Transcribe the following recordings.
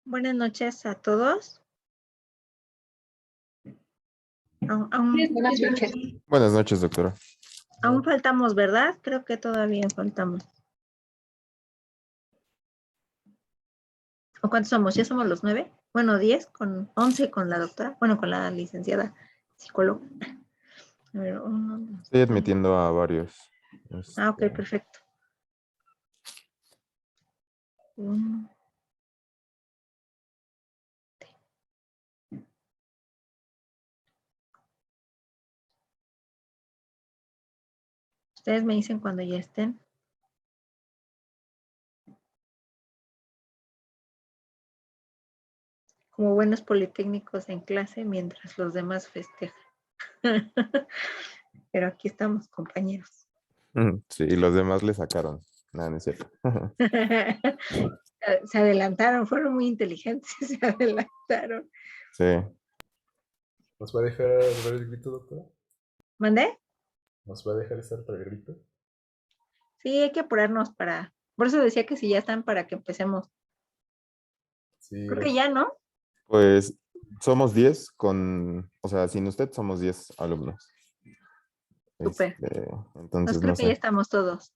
Buenas noches a todos. Buenas noches. Buenas noches, doctora. Aún faltamos, ¿verdad? Creo que todavía faltamos. ¿O cuántos somos? ¿Ya somos los 9? Bueno, 10 con 11 con la doctora. Bueno, con la licenciada psicóloga. A ver, Estoy admitiendo a varios. Ok, perfecto. 1. Ustedes me dicen cuando ya estén. Como buenos politécnicos en clase mientras los demás festejan. Pero aquí estamos, compañeros. Sí, y los demás le sacaron. Nada, no es cierto. Se adelantaron, fueron muy inteligentes, se adelantaron. Sí. ¿Nos va a dejar ver el grito, doctora? ¿Mandé? ¿Nos va a dejar estar para el grito? Sí, hay que apurarnos para... Por eso decía que si ya están para que empecemos. Sí, Creo que ya, ¿no? Pues somos 10 con, o sea, sin usted somos 10 alumnos. Súper. Entonces, Creo no que ya sé. estamos todos.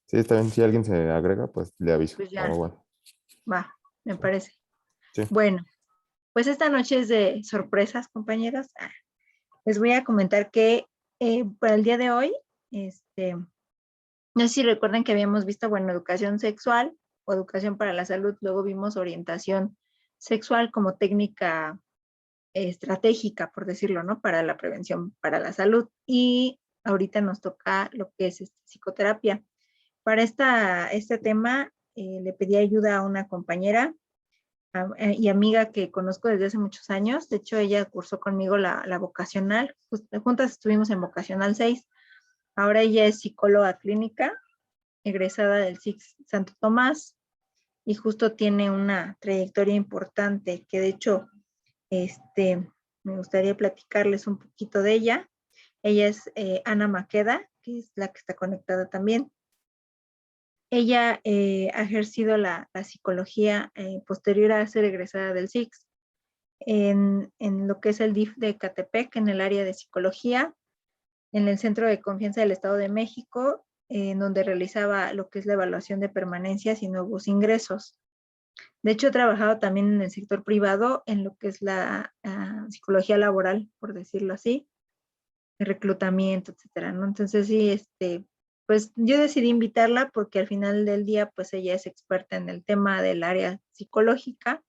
Sí, está bien. Si alguien se agrega, pues le aviso. Pues ya, Pero bueno, va, me parece. sí. Bueno, pues esta noche es de sorpresas, compañeros. Les voy a comentar que para el día de hoy, no sé si recuerdan que habíamos visto, bueno, educación sexual o educación para la salud, luego vimos orientación sexual como técnica estratégica, por decirlo, ¿no? Para la prevención, para la salud. Y ahorita nos toca lo que es psicoterapia. Para este tema le pedí ayuda a una compañera y amiga que conozco desde hace muchos años. De hecho, ella cursó conmigo la vocacional. Juntas estuvimos en vocacional 6. Ahora ella es psicóloga clínica, egresada del SIX Santo Tomás, y justo tiene una trayectoria importante que de hecho me gustaría platicarles un poquito de ella. Ella es Ana Maqueda, que es la que está conectada también. Ella ha ejercido la psicología posterior a ser egresada del SIX en lo que es el DIF de Ecatepec, en el área de psicología, en el Centro de Confianza del Estado de México, en donde realizaba lo que es la evaluación de permanencias y nuevos ingresos. De hecho, he trabajado también en el sector privado, en lo que es la psicología laboral, por decirlo así, el reclutamiento, etcétera, ¿no? Entonces, sí, pues yo decidí invitarla porque al final del día, pues ella es experta en el tema del área psicológica,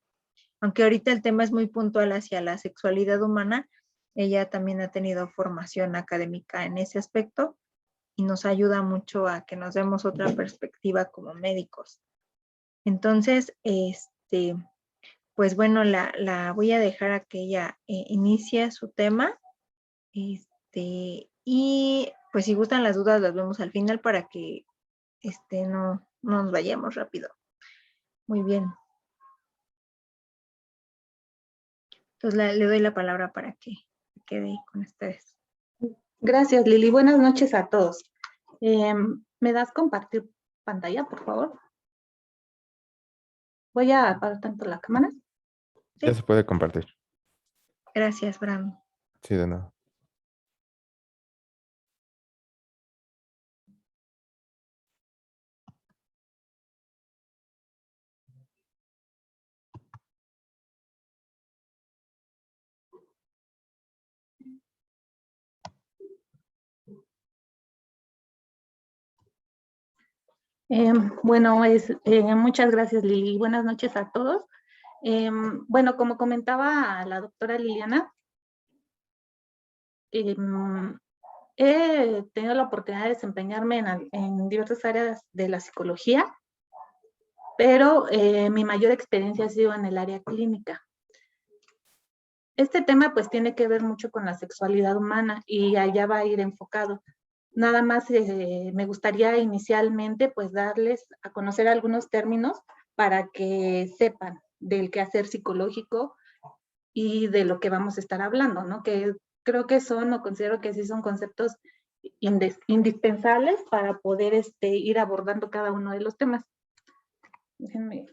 aunque ahorita el tema es muy puntual hacia la sexualidad humana, ella también ha tenido formación académica en ese aspecto y nos ayuda mucho a que nos demos otra perspectiva como médicos. Entonces, pues bueno, la voy a dejar a que ella inicie su tema. Y pues si gustan las dudas las vemos al final para que no nos vayamos rápido. Muy bien. Entonces le doy la palabra para que quede con ustedes. Gracias, Lili. Buenas noches a todos. ¿Me das compartir pantalla, por favor? Voy a apagar tanto la cámara. Ya se puede compartir. Gracias, Bram. Sí, de nada. Bueno, muchas gracias, Lili. Buenas noches a todos. Bueno, como comentaba la doctora Liliana, he tenido la oportunidad de desempeñarme en diversas áreas de la psicología, pero mi mayor experiencia ha sido en el área clínica. Este tema pues tiene que ver mucho con la sexualidad humana y allá va a ir enfocado. Nada más me gustaría inicialmente pues darles a conocer algunos términos para que sepan del quehacer psicológico y de lo que vamos a estar hablando, ¿no? Que creo que considero que sí son conceptos indispensables para poder ir abordando cada uno de los temas. Déjenme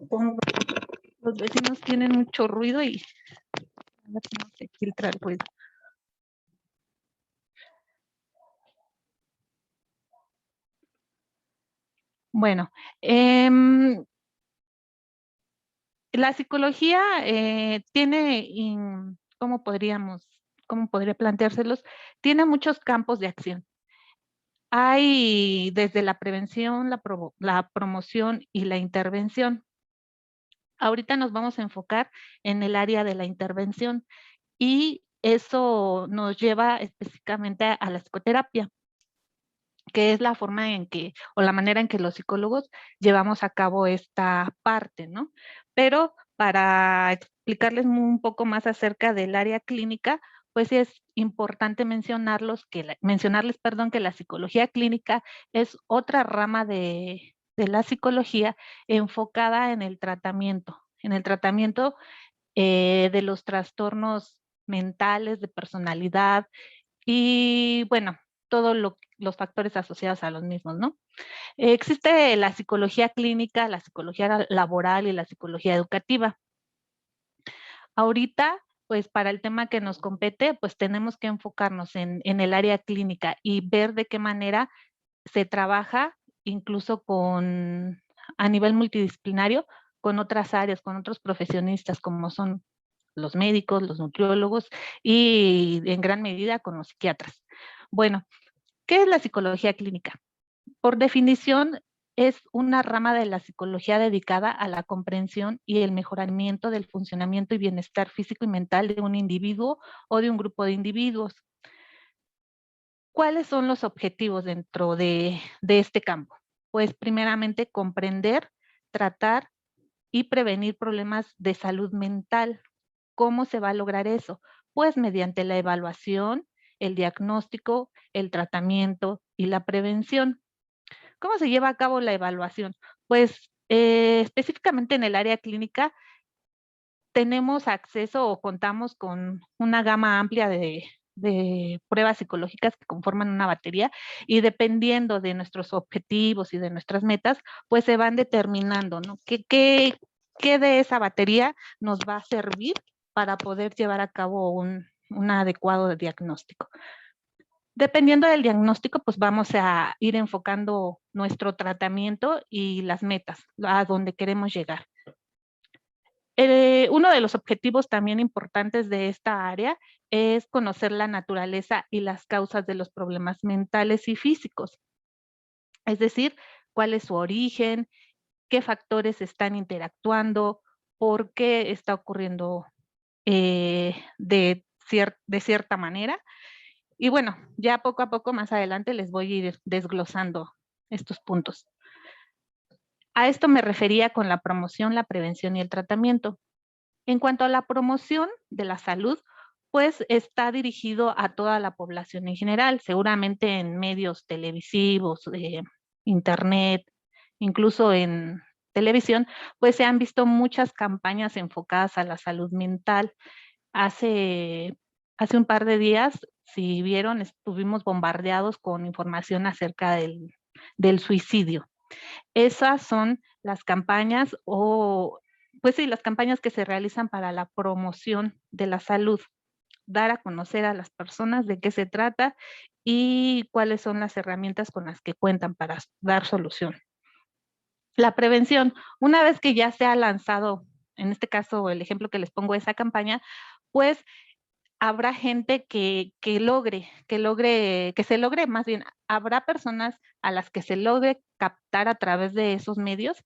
pongo. Los vecinos tienen mucho ruido y a ver si no se filtra el ruido. Bueno, la psicología tiene, ¿cómo podría planteárselos? Tiene muchos campos de acción. Hay desde la prevención, la promoción y la intervención. Ahorita nos vamos a enfocar en el área de la intervención y eso nos lleva específicamente a la psicoterapia, que es la forma en que, o la manera en que los psicólogos llevamos a cabo esta parte, ¿no? Pero para explicarles un poco más acerca del área clínica, pues sí es importante mencionarles, perdón, que la psicología clínica es otra rama de la psicología enfocada en el tratamiento de los trastornos mentales, de personalidad y, bueno, todos los factores asociados a los mismos, ¿no? Existe la psicología clínica, la psicología laboral y la psicología educativa. Ahorita, pues para el tema que nos compete, pues tenemos que enfocarnos en el área clínica y ver de qué manera se trabaja incluso a nivel multidisciplinario con otras áreas, con otros profesionistas como son los médicos, los nutriólogos y en gran medida con los psiquiatras. Bueno, ¿qué es la psicología clínica? Por definición, es una rama de la psicología dedicada a la comprensión y el mejoramiento del funcionamiento y bienestar físico y mental de un individuo o de un grupo de individuos. ¿Cuáles son los objetivos dentro de este campo? Pues primeramente comprender, tratar y prevenir problemas de salud mental. ¿Cómo se va a lograr eso? Pues mediante la evaluación, el diagnóstico, el tratamiento y la prevención. ¿Cómo se lleva a cabo la evaluación? Pues específicamente en el área clínica tenemos acceso o contamos con una gama amplia de pruebas psicológicas que conforman una batería y dependiendo de nuestros objetivos y de nuestras metas, pues se van determinando, ¿no? ¿Qué de esa batería nos va a servir para poder llevar a cabo un adecuado diagnóstico? Dependiendo del diagnóstico, pues vamos a ir enfocando nuestro tratamiento y las metas, a donde queremos llegar. Uno de los objetivos también importantes de esta área es conocer la naturaleza y las causas de los problemas mentales y físicos. Es decir, cuál es su origen, qué factores están interactuando, por qué está ocurriendo de cierta manera. Y bueno, ya poco a poco más adelante les voy a ir desglosando estos puntos. A esto me refería con la promoción, la prevención y el tratamiento. En cuanto a la promoción de la salud, pues está dirigido a toda la población en general, seguramente en medios televisivos, internet, incluso en televisión, pues se han visto muchas campañas enfocadas a la salud mental. Hace un par de días, si vieron, estuvimos bombardeados con información acerca del suicidio. Esas son las campañas pues sí, las campañas que se realizan para la promoción de la salud, dar a conocer a las personas de qué se trata y cuáles son las herramientas con las que cuentan para dar solución. La prevención, una vez que ya se ha lanzado, en este caso el ejemplo que les pongo esa campaña, pues habrá gente que se logre, más bien, habrá personas a las que se logre captar a través de esos medios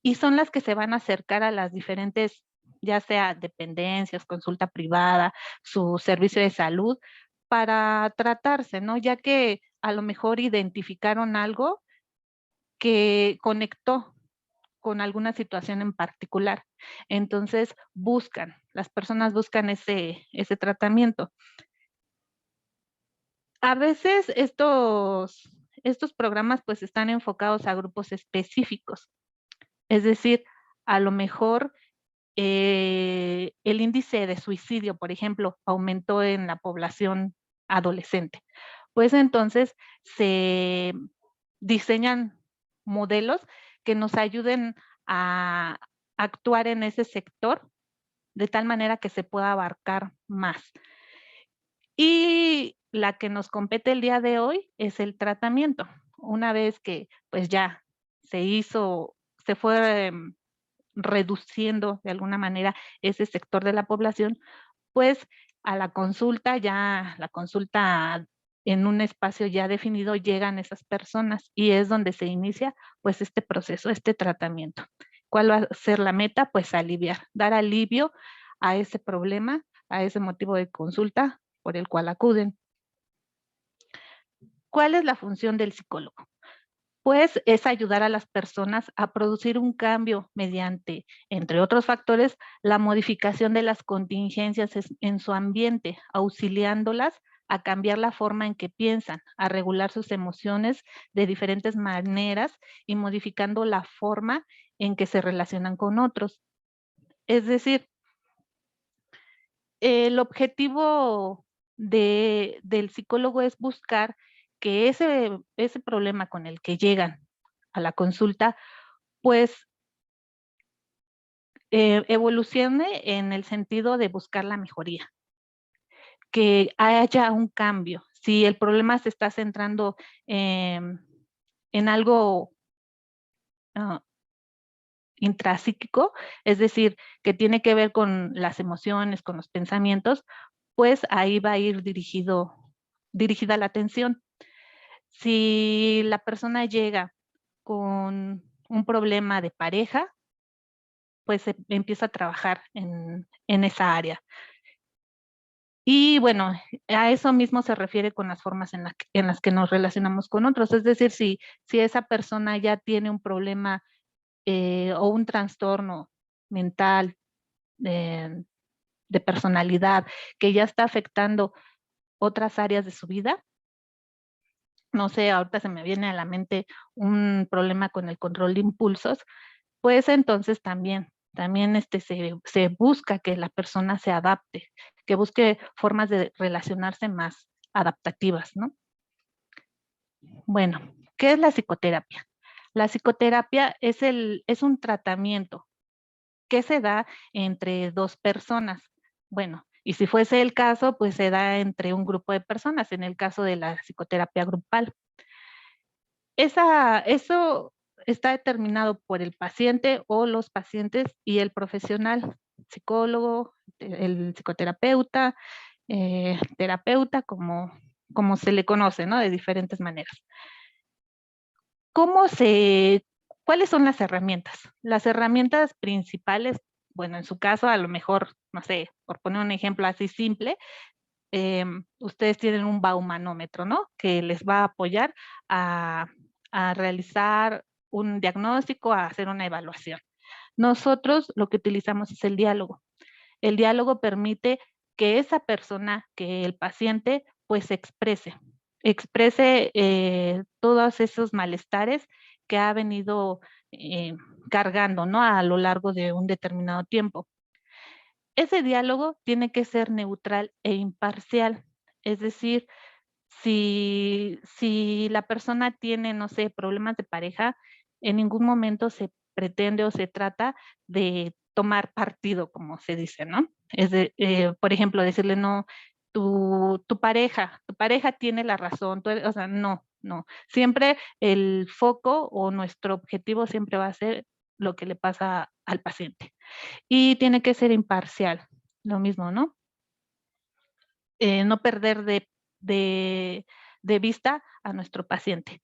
y son las que se van a acercar a las diferentes, ya sea dependencias, consulta privada, su servicio de salud, para tratarse, ¿no? Ya que a lo mejor identificaron algo que conectó con alguna situación en particular. Entonces, las personas buscan ese tratamiento. A veces estos programas pues están enfocados a grupos específicos. Es decir, a lo mejor el índice de suicidio, por ejemplo, aumentó en la población adolescente. Pues entonces se diseñan modelos que nos ayuden a actuar en ese sector de tal manera que se pueda abarcar más. Y la que nos compete el día de hoy es el tratamiento. Una vez que pues ya se fue reduciendo de alguna manera ese sector de la población, pues a la consulta en un espacio ya definido llegan esas personas y es donde se inicia pues este proceso, este tratamiento. ¿Cuál va a ser la meta? Pues dar alivio a ese problema, a ese motivo de consulta por el cual acuden. ¿Cuál es la función del psicólogo? Pues es ayudar a las personas a producir un cambio mediante, entre otros factores, la modificación de las contingencias en su ambiente, auxiliándolas a cambiar la forma en que piensan, a regular sus emociones de diferentes maneras y modificando la forma en que se relacionan con otros. Es decir, el objetivo del psicólogo es buscar que ese problema con el que llegan a la consulta, pues evolucione en el sentido de buscar la mejoría, que haya un cambio. Si el problema se está centrando en algo intrapsíquico, es decir, que tiene que ver con las emociones, con los pensamientos, pues ahí va a ir dirigida la atención. Si la persona llega con un problema de pareja, pues se empieza a trabajar en esa área. Y bueno, a eso mismo se refiere con las formas en las que nos relacionamos con otros. Es decir, si esa persona ya tiene un problema o un trastorno mental, de personalidad, que ya está afectando otras áreas de su vida. No sé, ahorita se me viene a la mente un problema con el control de impulsos, pues entonces también se busca que la persona se adapte, que busque formas de relacionarse más adaptativas, ¿no? Bueno, ¿qué es la psicoterapia? La psicoterapia es un tratamiento que se da entre dos personas. Bueno, y si fuese el caso, pues se da entre un grupo de personas, en el caso de la psicoterapia grupal. Eso está determinado por el paciente o los pacientes y el profesional, psicólogo, el psicoterapeuta, terapeuta, como se le conoce, ¿no? De diferentes maneras. ¿Cuáles son las herramientas? Las herramientas principales, bueno, en su caso, a lo mejor, no sé, por poner un ejemplo así simple, ustedes tienen un baumanómetro, ¿no? Que les va a apoyar a realizar un diagnóstico, a hacer una evaluación. Nosotros lo que utilizamos es el diálogo. El diálogo permite que esa persona, que el paciente, pues exprese todos esos malestares que ha venido cargando, ¿no? A lo largo de un determinado tiempo. Ese diálogo tiene que ser neutral e imparcial. Es decir, si la persona tiene, no sé, problemas de pareja, en ningún momento se pretende o se trata de tomar partido, como se dice, ¿no? Por ejemplo, decirle, no, tu pareja tiene la razón, o sea, no. Siempre el foco o nuestro objetivo siempre va a ser lo que le pasa al paciente. Y tiene que ser imparcial, lo mismo, ¿no? No perder de vista a nuestro paciente.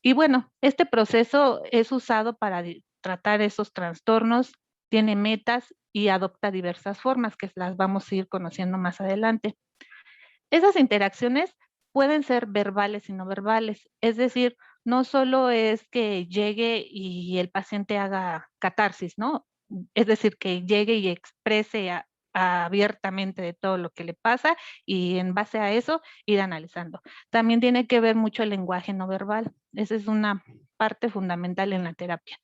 Y bueno, este proceso es usado para tratar esos trastornos, tiene metas y adopta diversas formas que las vamos a ir conociendo más adelante. Esas interacciones pueden ser verbales y no verbales, es decir, no solo es que llegue y el paciente haga catarsis, ¿no? Es decir, que llegue y exprese abiertamente de todo lo que le pasa y en base a eso ir analizando. También tiene que ver mucho el lenguaje no verbal. Esa es una parte fundamental en la terapia.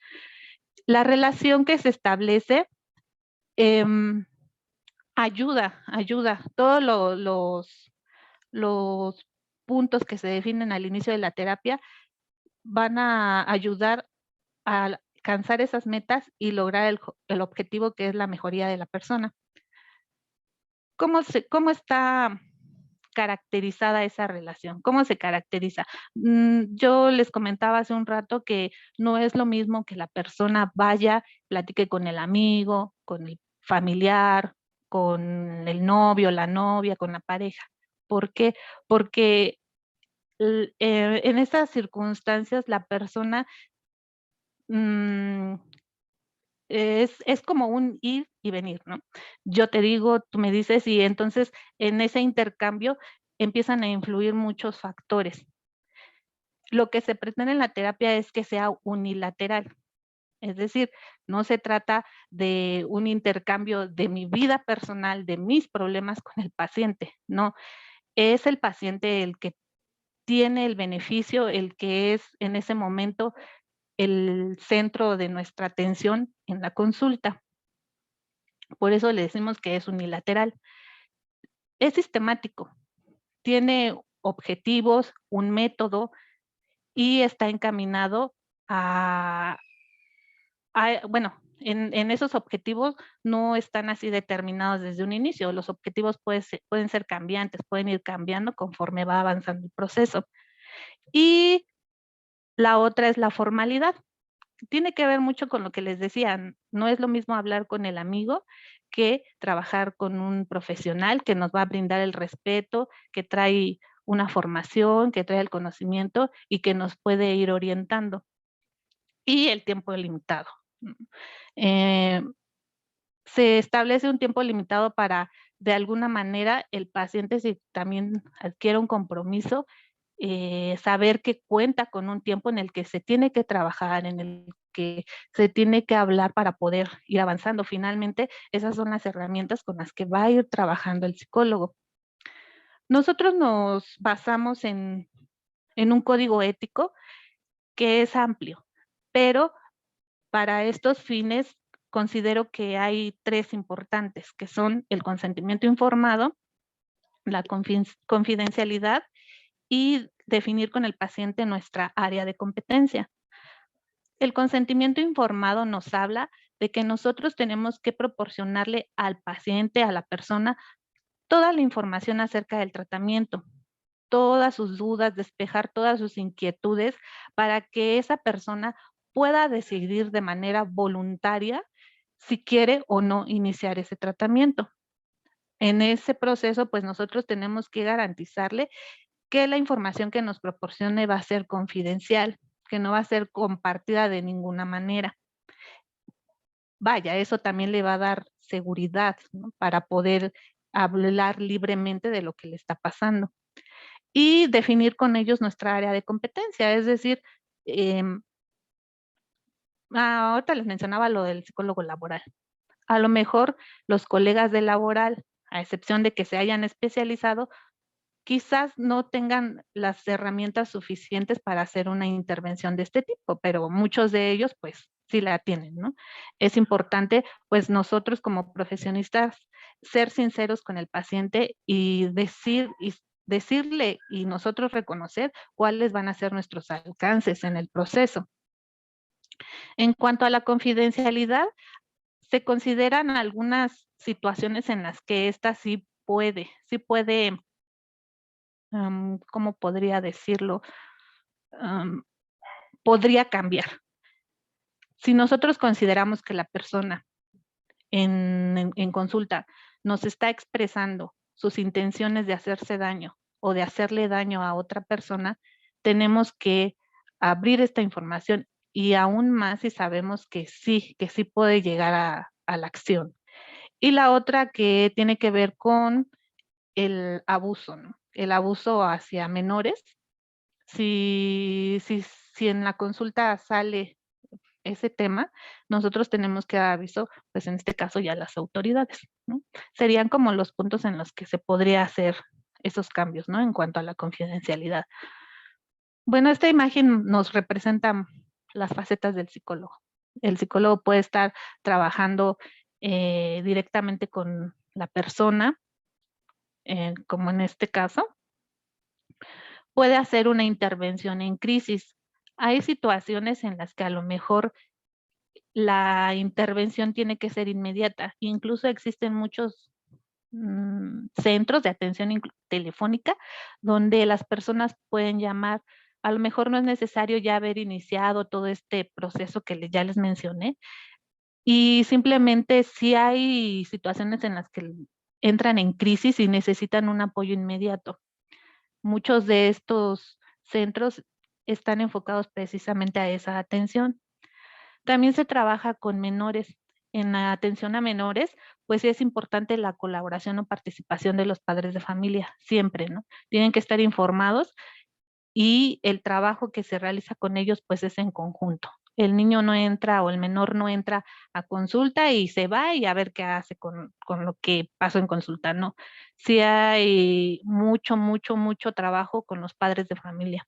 La relación que se establece ayuda. Todos los puntos que se definen al inicio de la terapia van a ayudar a alcanzar esas metas y lograr el objetivo que es la mejoría de la persona. ¿Cómo está caracterizada esa relación? ¿Cómo se caracteriza? Yo les comentaba hace un rato que no es lo mismo que la persona vaya, platique con el amigo, con el familiar, con el novio, la novia, con la pareja. ¿Por qué? Porque en esas circunstancias la persona mm, es como un ir y venir, ¿no? Yo te digo, tú me dices, y entonces en ese intercambio empiezan a influir muchos factores. Lo que se pretende en la terapia es que sea unilateral, es decir, no se trata de un intercambio de mi vida personal, de mis problemas con el paciente, no, es el paciente el que tiene el beneficio, el que es en ese momento el centro de nuestra atención en la consulta. Por eso le decimos que es unilateral. Es sistemático, tiene objetivos, un método y está encaminado a bueno, en esos objetivos no están así determinados desde un inicio. Los objetivos pueden ser cambiantes, pueden ir cambiando conforme va avanzando el proceso. Y la otra es la formalidad. Tiene que ver mucho con lo que les decía, no es lo mismo hablar con el amigo que trabajar con un profesional que nos va a brindar el respeto, que trae una formación, que trae el conocimiento y que nos puede ir orientando. Y el tiempo limitado. Eh, se establece un tiempo limitado para, de alguna manera, el paciente, si también adquiere un compromiso, saber que cuenta con un tiempo en el que se tiene que trabajar, en el que se tiene que hablar para poder ir avanzando. Finalmente, esas son las herramientas con las que va a ir trabajando el psicólogo. Nosotros nos basamos en un código ético que es amplio, pero para estos fines considero que hay 3 importantes, que son el consentimiento informado, la confidencialidad y definir con el paciente nuestra área de competencia. El consentimiento informado nos habla de que nosotros tenemos que proporcionarle al paciente, a la persona, toda la información acerca del tratamiento, todas sus dudas, despejar todas sus inquietudes para que esa persona pueda decidir de manera voluntaria si quiere o no iniciar ese tratamiento. En ese proceso, pues nosotros tenemos que garantizarle que la información que nos proporcione va a ser confidencial, que no va a ser compartida de ninguna manera. Vaya, eso también le va a dar seguridad, ¿no? Para poder hablar libremente de lo que le está pasando. Y definir con ellos nuestra área de competencia, es decir, ahorita les mencionaba lo del psicólogo laboral. A lo mejor los colegas de laboral, a excepción de que se hayan especializado, quizás no tengan las herramientas suficientes para hacer una intervención de este tipo, pero muchos de ellos pues sí la tienen, ¿no? Es importante pues nosotros como profesionistas ser sinceros con el paciente y decirle y nosotros reconocer cuáles van a ser nuestros alcances en el proceso. En cuanto a la confidencialidad, se consideran algunas situaciones en las que esta sí puede, ¿cómo podría decirlo? Podría cambiar. Si nosotros consideramos que la persona en consulta nos está expresando sus intenciones de hacerse daño o de hacerle daño a otra persona, tenemos que abrir esta información y aún más si sabemos que sí puede llegar a la acción. Y la otra que tiene que ver con el abuso, ¿no? El abuso hacia menores. Si en la consulta sale ese tema, nosotros tenemos que dar aviso, pues en este caso ya a las autoridades, ¿no? Serían como los puntos en los que se podría hacer esos cambios, ¿no? En cuanto a la confidencialidad. Bueno, esta imagen nos representa las facetas del psicólogo. El psicólogo puede estar trabajando directamente con la persona, como en este caso. Puede hacer una intervención en crisis. Hay situaciones en las que a lo mejor la intervención tiene que ser inmediata. Incluso existen muchos centros de atención telefónica donde las personas pueden llamar. A lo mejor no es necesario ya haber iniciado todo este proceso que ya les mencioné, y simplemente si hay situaciones en las que entran en crisis y necesitan un apoyo inmediato. Muchos de estos centros están enfocados precisamente a esa atención. También se trabaja con menores. En la atención a menores, pues sí es importante la colaboración o participación de los padres de familia, siempre, ¿no? Tienen que estar informados y el trabajo que se realiza con ellos, pues es en conjunto. El niño no entra o el menor no entra a consulta y se va y a ver qué hace con lo que pasó en consulta, no. Sí hay mucho trabajo con los padres de familia.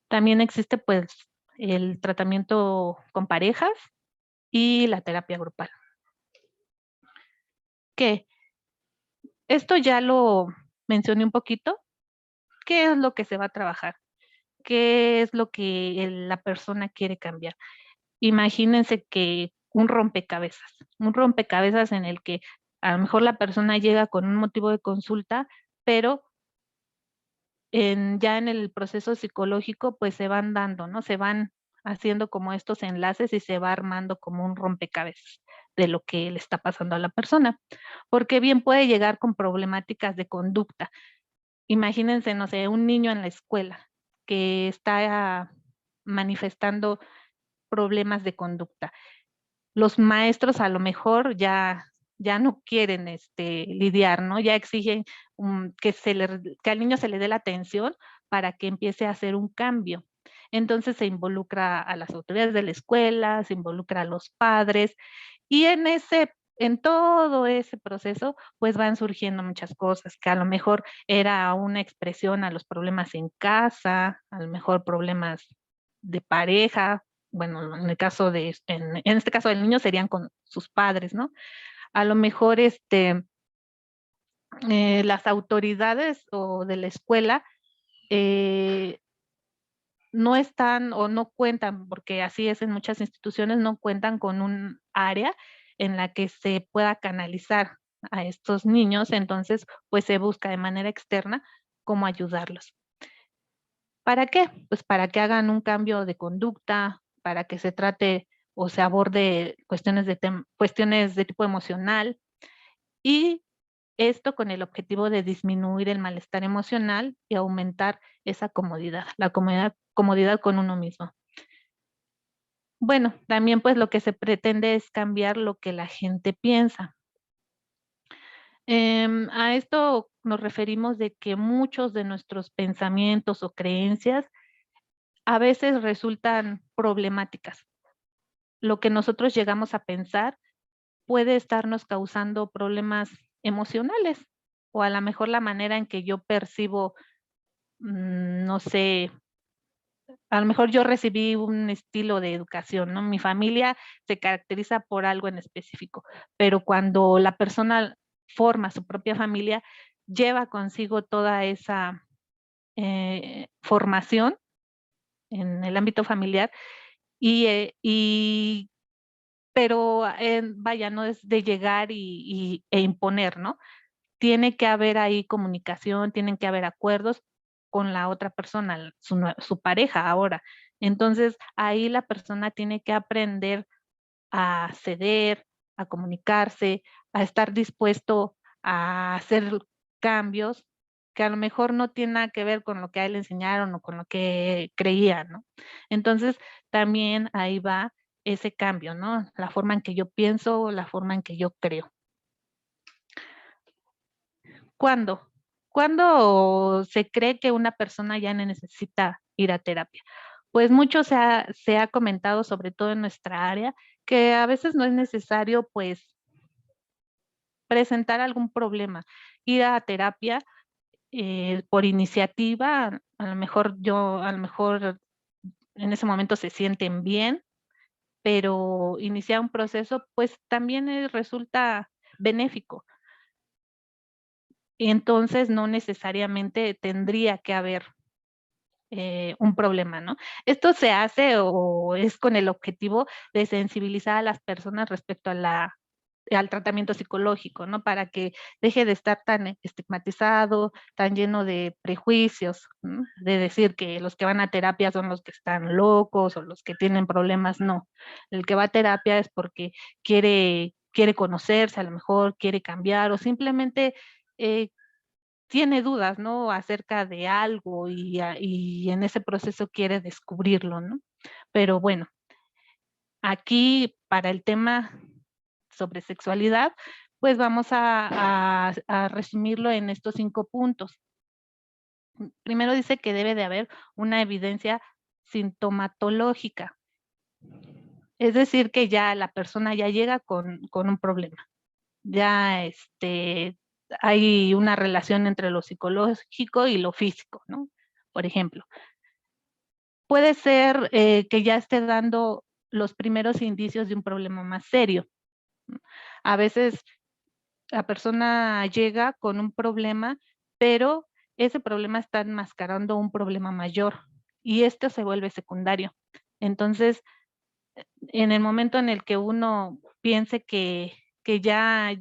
También existe, pues, el tratamiento con parejas y la terapia grupal. ¿Qué? Esto ya lo mencioné un poquito. ¿Qué es lo que se va a trabajar? ¿Qué es lo que la persona quiere cambiar? Imagínense que un rompecabezas en el que a lo mejor la persona llega con un motivo de consulta, pero ya en el proceso psicológico, pues se van dando, ¿no? Se van haciendo como estos enlaces y se va armando como un rompecabezas de lo que le está pasando a la persona. Porque bien puede llegar con problemáticas de conducta. Imagínense, no sé, un niño en la escuela que está manifestando problemas de conducta. Los maestros a lo mejor ya no quieren lidiar, ¿no? Ya exigen que al niño se le dé la atención para que empiece a hacer un cambio. Entonces se involucra a las autoridades de la escuela, se involucra a los padres y en todo ese proceso, pues van surgiendo muchas cosas, que a lo mejor era una expresión a los problemas en casa, a lo mejor problemas de pareja, bueno, en este caso del niño serían con sus padres, ¿no? A lo mejor las autoridades o de la escuela no están o no cuentan, porque así es en muchas instituciones, no cuentan con un área en la que se pueda canalizar a estos niños, entonces pues se busca de manera externa cómo ayudarlos. ¿Para qué? Pues para que hagan un cambio de conducta, para que se trate o se aborde cuestiones de tipo emocional, y esto con el objetivo de disminuir el malestar emocional y aumentar esa comodidad, la comodidad con uno mismo. Bueno, también pues lo que se pretende es cambiar lo que la gente piensa. A esto nos referimos de que muchos de nuestros pensamientos o creencias a veces resultan problemáticas. Lo que nosotros llegamos a pensar puede estarnos causando problemas emocionales, o a lo mejor la manera en que yo percibo, no sé, a lo mejor yo recibí un estilo de educación, ¿no? Mi familia se caracteriza por algo en específico, pero cuando la persona forma su propia familia, lleva consigo toda esa formación en el ámbito familiar pero vaya, no es de llegar e imponer, ¿no? Tiene que haber ahí comunicación, tienen que haber acuerdos con la otra persona, su pareja ahora. Entonces, ahí la persona tiene que aprender a ceder, a comunicarse, a estar dispuesto a hacer cambios que a lo mejor no tienen nada que ver con lo que a él le enseñaron o con lo que creía, ¿no? Entonces, también ahí va ese cambio, ¿no? La forma en que yo pienso, la forma en que yo creo. ¿Cuándo? ¿Cuándo se cree que una persona ya no necesita ir a terapia? Pues mucho se ha comentado, sobre todo en nuestra área, que a veces no es necesario, pues, presentar algún problema. Ir a terapia por iniciativa, a lo mejor en ese momento se sienten bien, pero iniciar un proceso, pues, también resulta benéfico. Entonces, no necesariamente tendría que haber un problema, ¿no? Esto se hace o es con el objetivo de sensibilizar a las personas respecto al tratamiento psicológico, ¿no? Para que deje de estar tan estigmatizado, tan lleno de prejuicios, ¿no? De decir que los que van a terapia son los que están locos o los que tienen problemas, no. El que va a terapia es porque quiere conocerse, a lo mejor quiere cambiar o simplemente tiene dudas, ¿no? Acerca de algo y en ese proceso quiere descubrirlo, ¿no? Pero bueno, aquí para el tema sobre sexualidad, pues vamos a resumirlo en estos 5 puntos. Primero dice que debe de haber una evidencia sintomatológica. Es decir, que ya la persona ya llega con un problema. Ya hay una relación entre lo psicológico y lo físico, ¿no? Por ejemplo, puede ser que ya esté dando los primeros indicios de un problema más serio. A veces la persona llega con un problema, pero ese problema está enmascarando un problema mayor y esto se vuelve secundario. Entonces, en el momento en el que uno piense que ya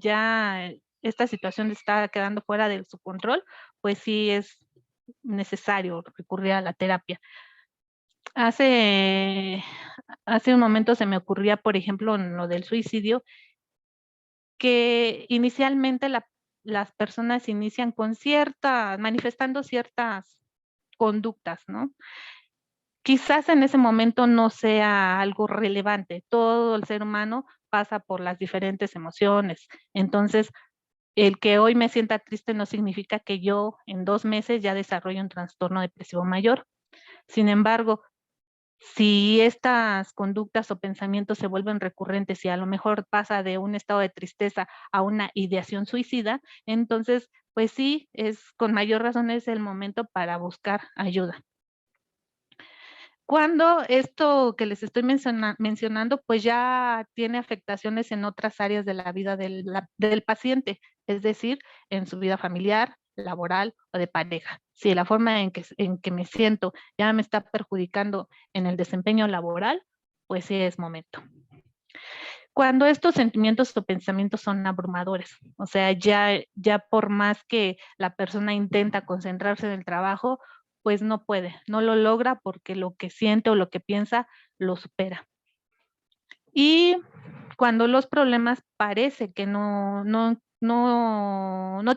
esta situación está quedando fuera de su control, pues sí es necesario recurrir a la terapia. Hace un momento se me ocurría, por ejemplo, en lo del suicidio, que inicialmente las personas inician con manifestando ciertas conductas, ¿no? Quizás en ese momento no sea algo relevante. Todo el ser humano pasa por las diferentes emociones. Entonces, el que hoy me sienta triste no significa que yo en 2 meses ya desarrolle un trastorno depresivo mayor. Sin embargo, si estas conductas o pensamientos se vuelven recurrentes y a lo mejor pasa de un estado de tristeza a una ideación suicida, entonces, pues sí, con mayor razón es el momento para buscar ayuda. Cuando esto que les estoy mencionando, pues ya tiene afectaciones en otras áreas de la vida del paciente, es decir, en su vida familiar, laboral o de pareja. Si la forma en que me siento ya me está perjudicando en el desempeño laboral, pues sí es momento. Cuando estos sentimientos o pensamientos son abrumadores, o sea, ya por más que la persona intenta concentrarse en el trabajo, pues no puede, no lo logra porque lo que siente o lo que piensa lo supera. Y cuando los problemas parece que no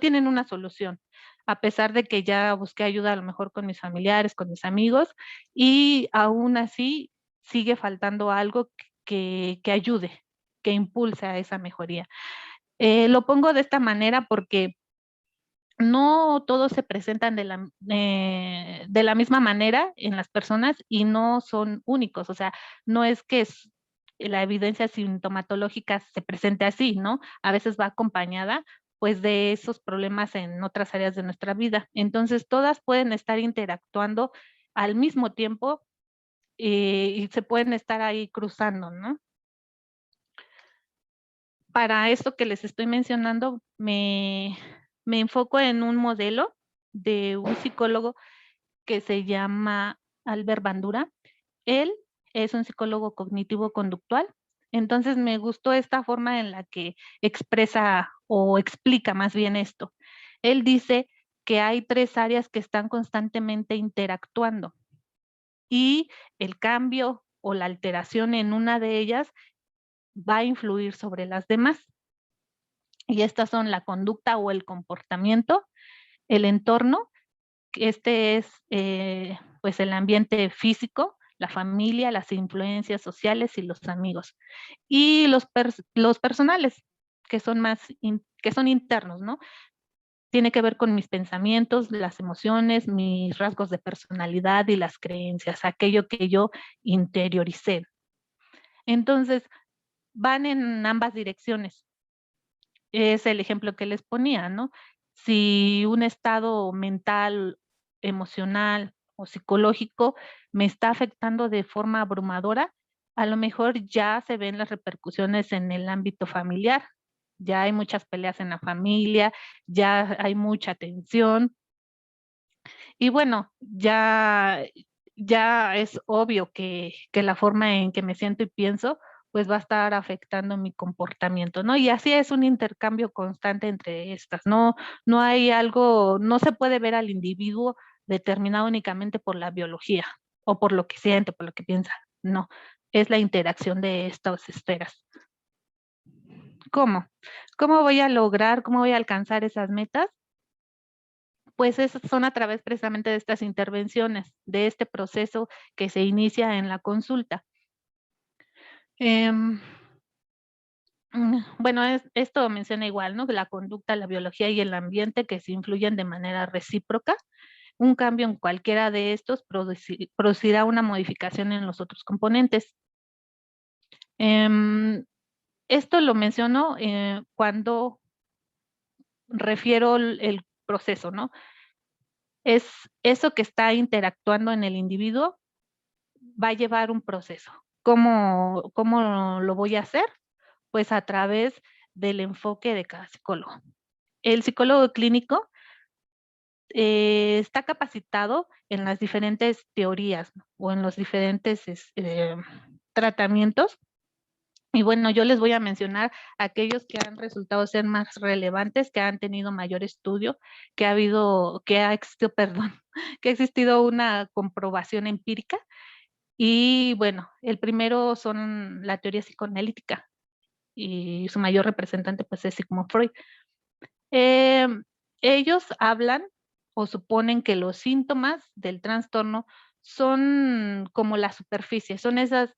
tienen una solución, a pesar de que ya busqué ayuda a lo mejor con mis familiares, con mis amigos, y aún así sigue faltando algo que ayude, que impulse a esa mejoría. Lo pongo de esta manera porque no todos se presentan de la misma manera en las personas y no son únicos, o sea, no es que la evidencia sintomatológica se presente así, ¿no? A veces va acompañada pues de esos problemas en otras áreas de nuestra vida. Entonces, todas pueden estar interactuando al mismo tiempo y se pueden estar ahí cruzando, ¿no? Para esto que les estoy mencionando, me enfoco en un modelo de un psicólogo que se llama Albert Bandura. Él es un psicólogo cognitivo-conductual. Entonces me gustó esta forma en la que expresa o explica más bien esto. Él dice que hay 3 áreas que están constantemente interactuando y el cambio o la alteración en una de ellas va a influir sobre las demás. Y estas son la conducta o el comportamiento, el entorno, que es pues el ambiente físico, la familia, las influencias sociales y los amigos. Y los personales, que son que son internos, ¿no? Tiene que ver con mis pensamientos, las emociones, mis rasgos de personalidad y las creencias, aquello que yo interioricé. Entonces, van en ambas direcciones. Es el ejemplo que les ponía, ¿no? Si un estado mental, emocional o psicológico me está afectando de forma abrumadora, a lo mejor ya se ven las repercusiones en el ámbito familiar. Ya hay muchas peleas en la familia, ya hay mucha tensión. Y bueno, ya es obvio que la forma en que me siento y pienso, pues va a estar afectando mi comportamiento, ¿no? Y así es un intercambio constante entre estas, no hay algo, no se puede ver al individuo determinado únicamente por la biología o por lo que siente, por lo que piensa, no, es la interacción de estas esferas. ¿Cómo? ¿Cómo voy a lograr, cómo voy a alcanzar esas metas? Pues esas son a través precisamente de estas intervenciones, de este proceso que se inicia en la consulta. Bueno, esto menciona igual, ¿no? Que la conducta, la biología y el ambiente que se influyen de manera recíproca. Un cambio en cualquiera de estos producirá una modificación en los otros componentes. Esto lo menciono cuando refiero el proceso, ¿no? Es eso que está interactuando en el individuo va a llevar un proceso. ¿Cómo lo voy a hacer? Pues a través del enfoque de cada psicólogo. El psicólogo clínico está capacitado en las diferentes teorías, ¿no? O en los diferentes tratamientos. Y bueno, yo les voy a mencionar aquellos que han resultado ser más relevantes, que han tenido mayor estudio, que ha existido, perdón, que ha existido una comprobación empírica. Y bueno, el primero son la teoría psicoanalítica y su mayor representante pues es Sigmund Freud. Ellos hablan o suponen que los síntomas del trastorno son como la superficie, son esas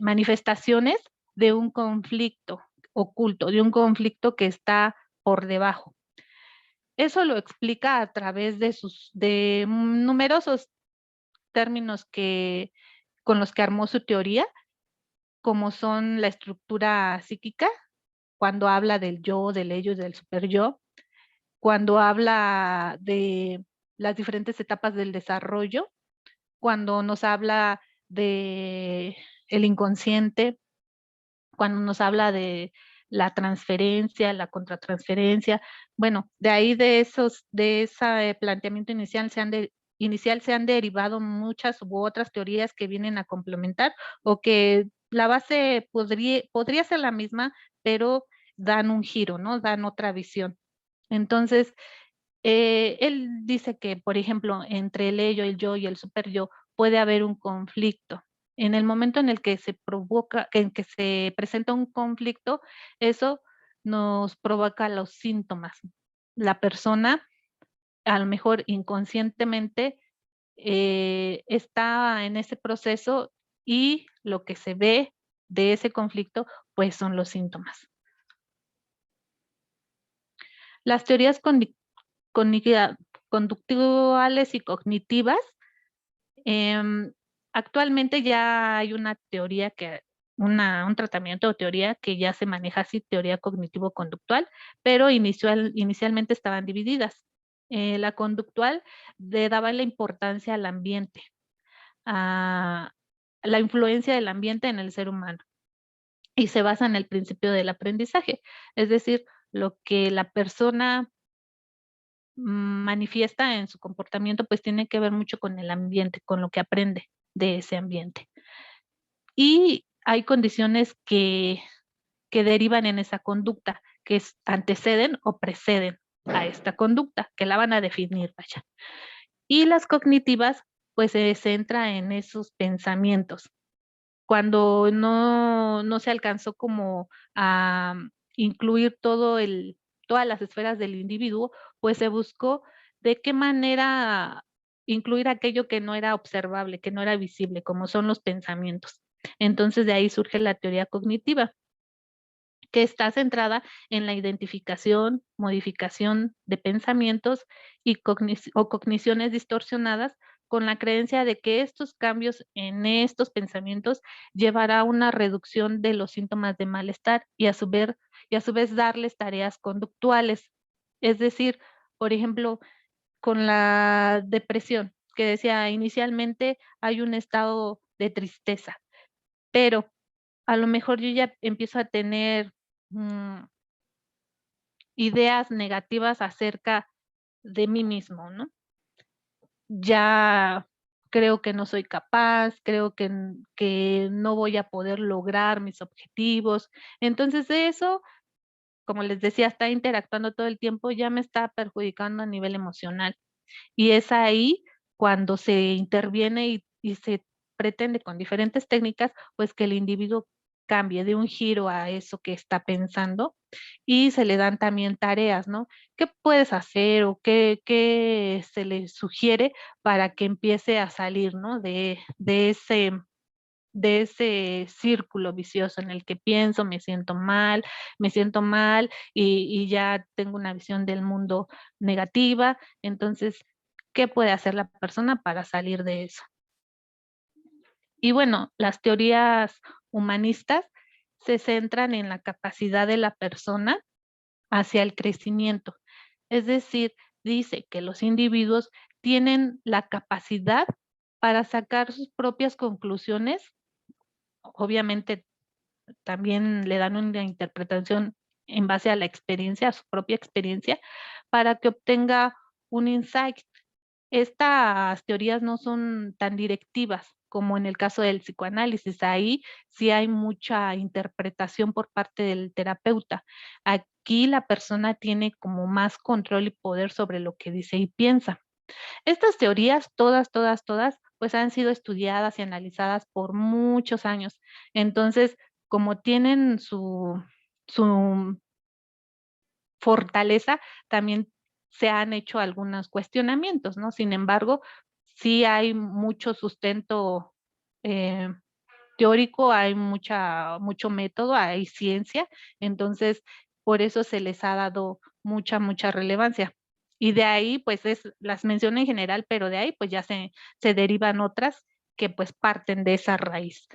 manifestaciones de un conflicto oculto, de un conflicto que está por debajo. Eso lo explica a través de numerosos términos con los que armó su teoría, como son la estructura psíquica, cuando habla del yo, del ello y del superyo, cuando habla de las diferentes etapas del desarrollo, cuando nos habla de el inconsciente, cuando nos habla de la transferencia, la contratransferencia. Bueno, de ahí de ese planteamiento inicial se han derivado muchas u otras teorías que vienen a complementar o que la base podría ser la misma, pero dan un giro, ¿no? Dan otra visión. Entonces, él dice que, por ejemplo, entre el ello, el yo y el superyo puede haber un conflicto. En el momento en el que en que se presenta un conflicto, eso nos provoca los síntomas. La persona, a lo mejor inconscientemente, está en ese proceso y lo que se ve de ese conflicto, pues son los síntomas. Las teorías conductuales y cognitivas. Actualmente ya hay una teoría un tratamiento o teoría que ya se maneja así, teoría cognitivo-conductual, pero inicialmente estaban divididas. La conductual le daba la importancia al ambiente, a la influencia del ambiente en el ser humano, y se basa en el principio del aprendizaje, es decir, lo que la persona manifiesta en su comportamiento, pues tiene que ver mucho con el ambiente, con lo que aprende de ese ambiente. Y hay condiciones que derivan en esa conducta, que anteceden o preceden a esta conducta, que la van a definir, vaya. Y las cognitivas, pues se centra en esos pensamientos. Cuando no se alcanzó como a incluir todas las esferas del individuo, pues se buscó de qué manera incluir aquello que no era observable, que no era visible, como son los pensamientos. Entonces, de ahí surge la teoría cognitiva, que está centrada en la identificación, modificación de pensamientos y cogniciones distorsionadas, con la creencia de que estos cambios en estos pensamientos llevará a una reducción de los síntomas de malestar y a su vez darles tareas conductuales. Es decir, por ejemplo, con la depresión, que decía inicialmente hay un estado de tristeza, pero a lo mejor yo ya empiezo a tener ideas negativas acerca de mí mismo, ¿no? ya creo que no soy capaz, creo que no voy a poder lograr mis objetivos. Entonces eso, como les decía, está interactuando todo el tiempo, ya me está perjudicando a nivel emocional. Y es ahí cuando se interviene y se pretende con diferentes técnicas, pues que el individuo cambie de un giro a eso que está pensando y se le dan también tareas, ¿no? ¿Qué puedes hacer o qué se le sugiere para que empiece a salir, ¿no? De ese círculo vicioso en el que pienso, me siento mal y ya tengo una visión del mundo negativa. Entonces, ¿qué puede hacer la persona para salir de eso? Y bueno, las teorías humanistas se centran en la capacidad de la persona hacia el crecimiento. Es decir, dice que los individuos tienen la capacidad para sacar sus propias conclusiones. Obviamente también le dan una interpretación en base a la experiencia, a su propia experiencia, para que obtenga un insight. Estas teorías no son tan directivas como en el caso del psicoanálisis. Ahí sí hay mucha interpretación por parte del terapeuta. Aquí la persona tiene como más control y poder sobre lo que dice y piensa. Estas teorías, todas, pues han sido estudiadas y analizadas por muchos años. Entonces, como tienen su fortaleza, también se han hecho algunos cuestionamientos, ¿no? Sin embargo, sí hay mucho sustento eh, teórico, hay mucho método, hay ciencia, entonces por eso se les ha dado mucha relevancia. Y de ahí, pues las menciono en general, pero de ahí pues ya se derivan otras que pues parten de esa raíz.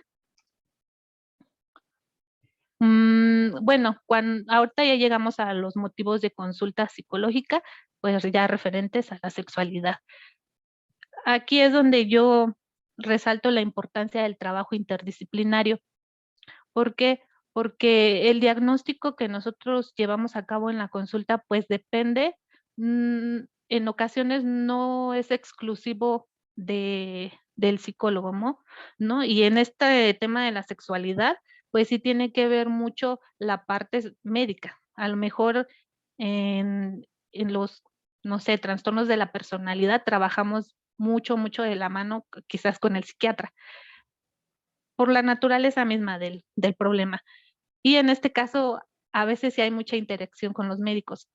Bueno, ahorita ya llegamos a los motivos de consulta psicológica, pues ya referentes a la sexualidad. Aquí es donde yo resalto la importancia del trabajo interdisciplinario. ¿Por qué? Porque el diagnóstico que nosotros llevamos a cabo en la consulta, pues depende, en ocasiones no es exclusivo del psicólogo, ¿no? Y en este tema de la sexualidad, pues sí tiene que ver mucho la parte médica. A lo mejor en los, no sé, trastornos de la personalidad trabajamos mucho de la mano, quizás con el psiquiatra, por la naturaleza misma del problema. Y en este caso, a veces sí hay mucha interacción con los médicos.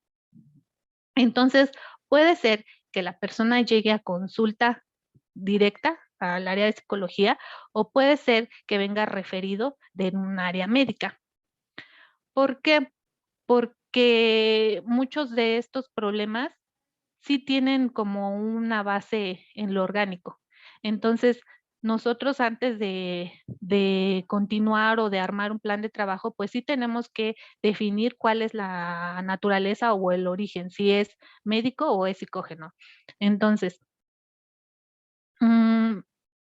Entonces, puede ser que la persona llegue a consulta directa al área de psicología o puede ser que venga referido de un área médica. ¿Por qué? Porque muchos de estos problemas sí tienen como una base en lo orgánico. Entonces, nosotros antes de continuar o de armar un plan de trabajo, pues sí tenemos que definir cuál es la naturaleza o el origen, si es médico o es psicógeno. Entonces, mm,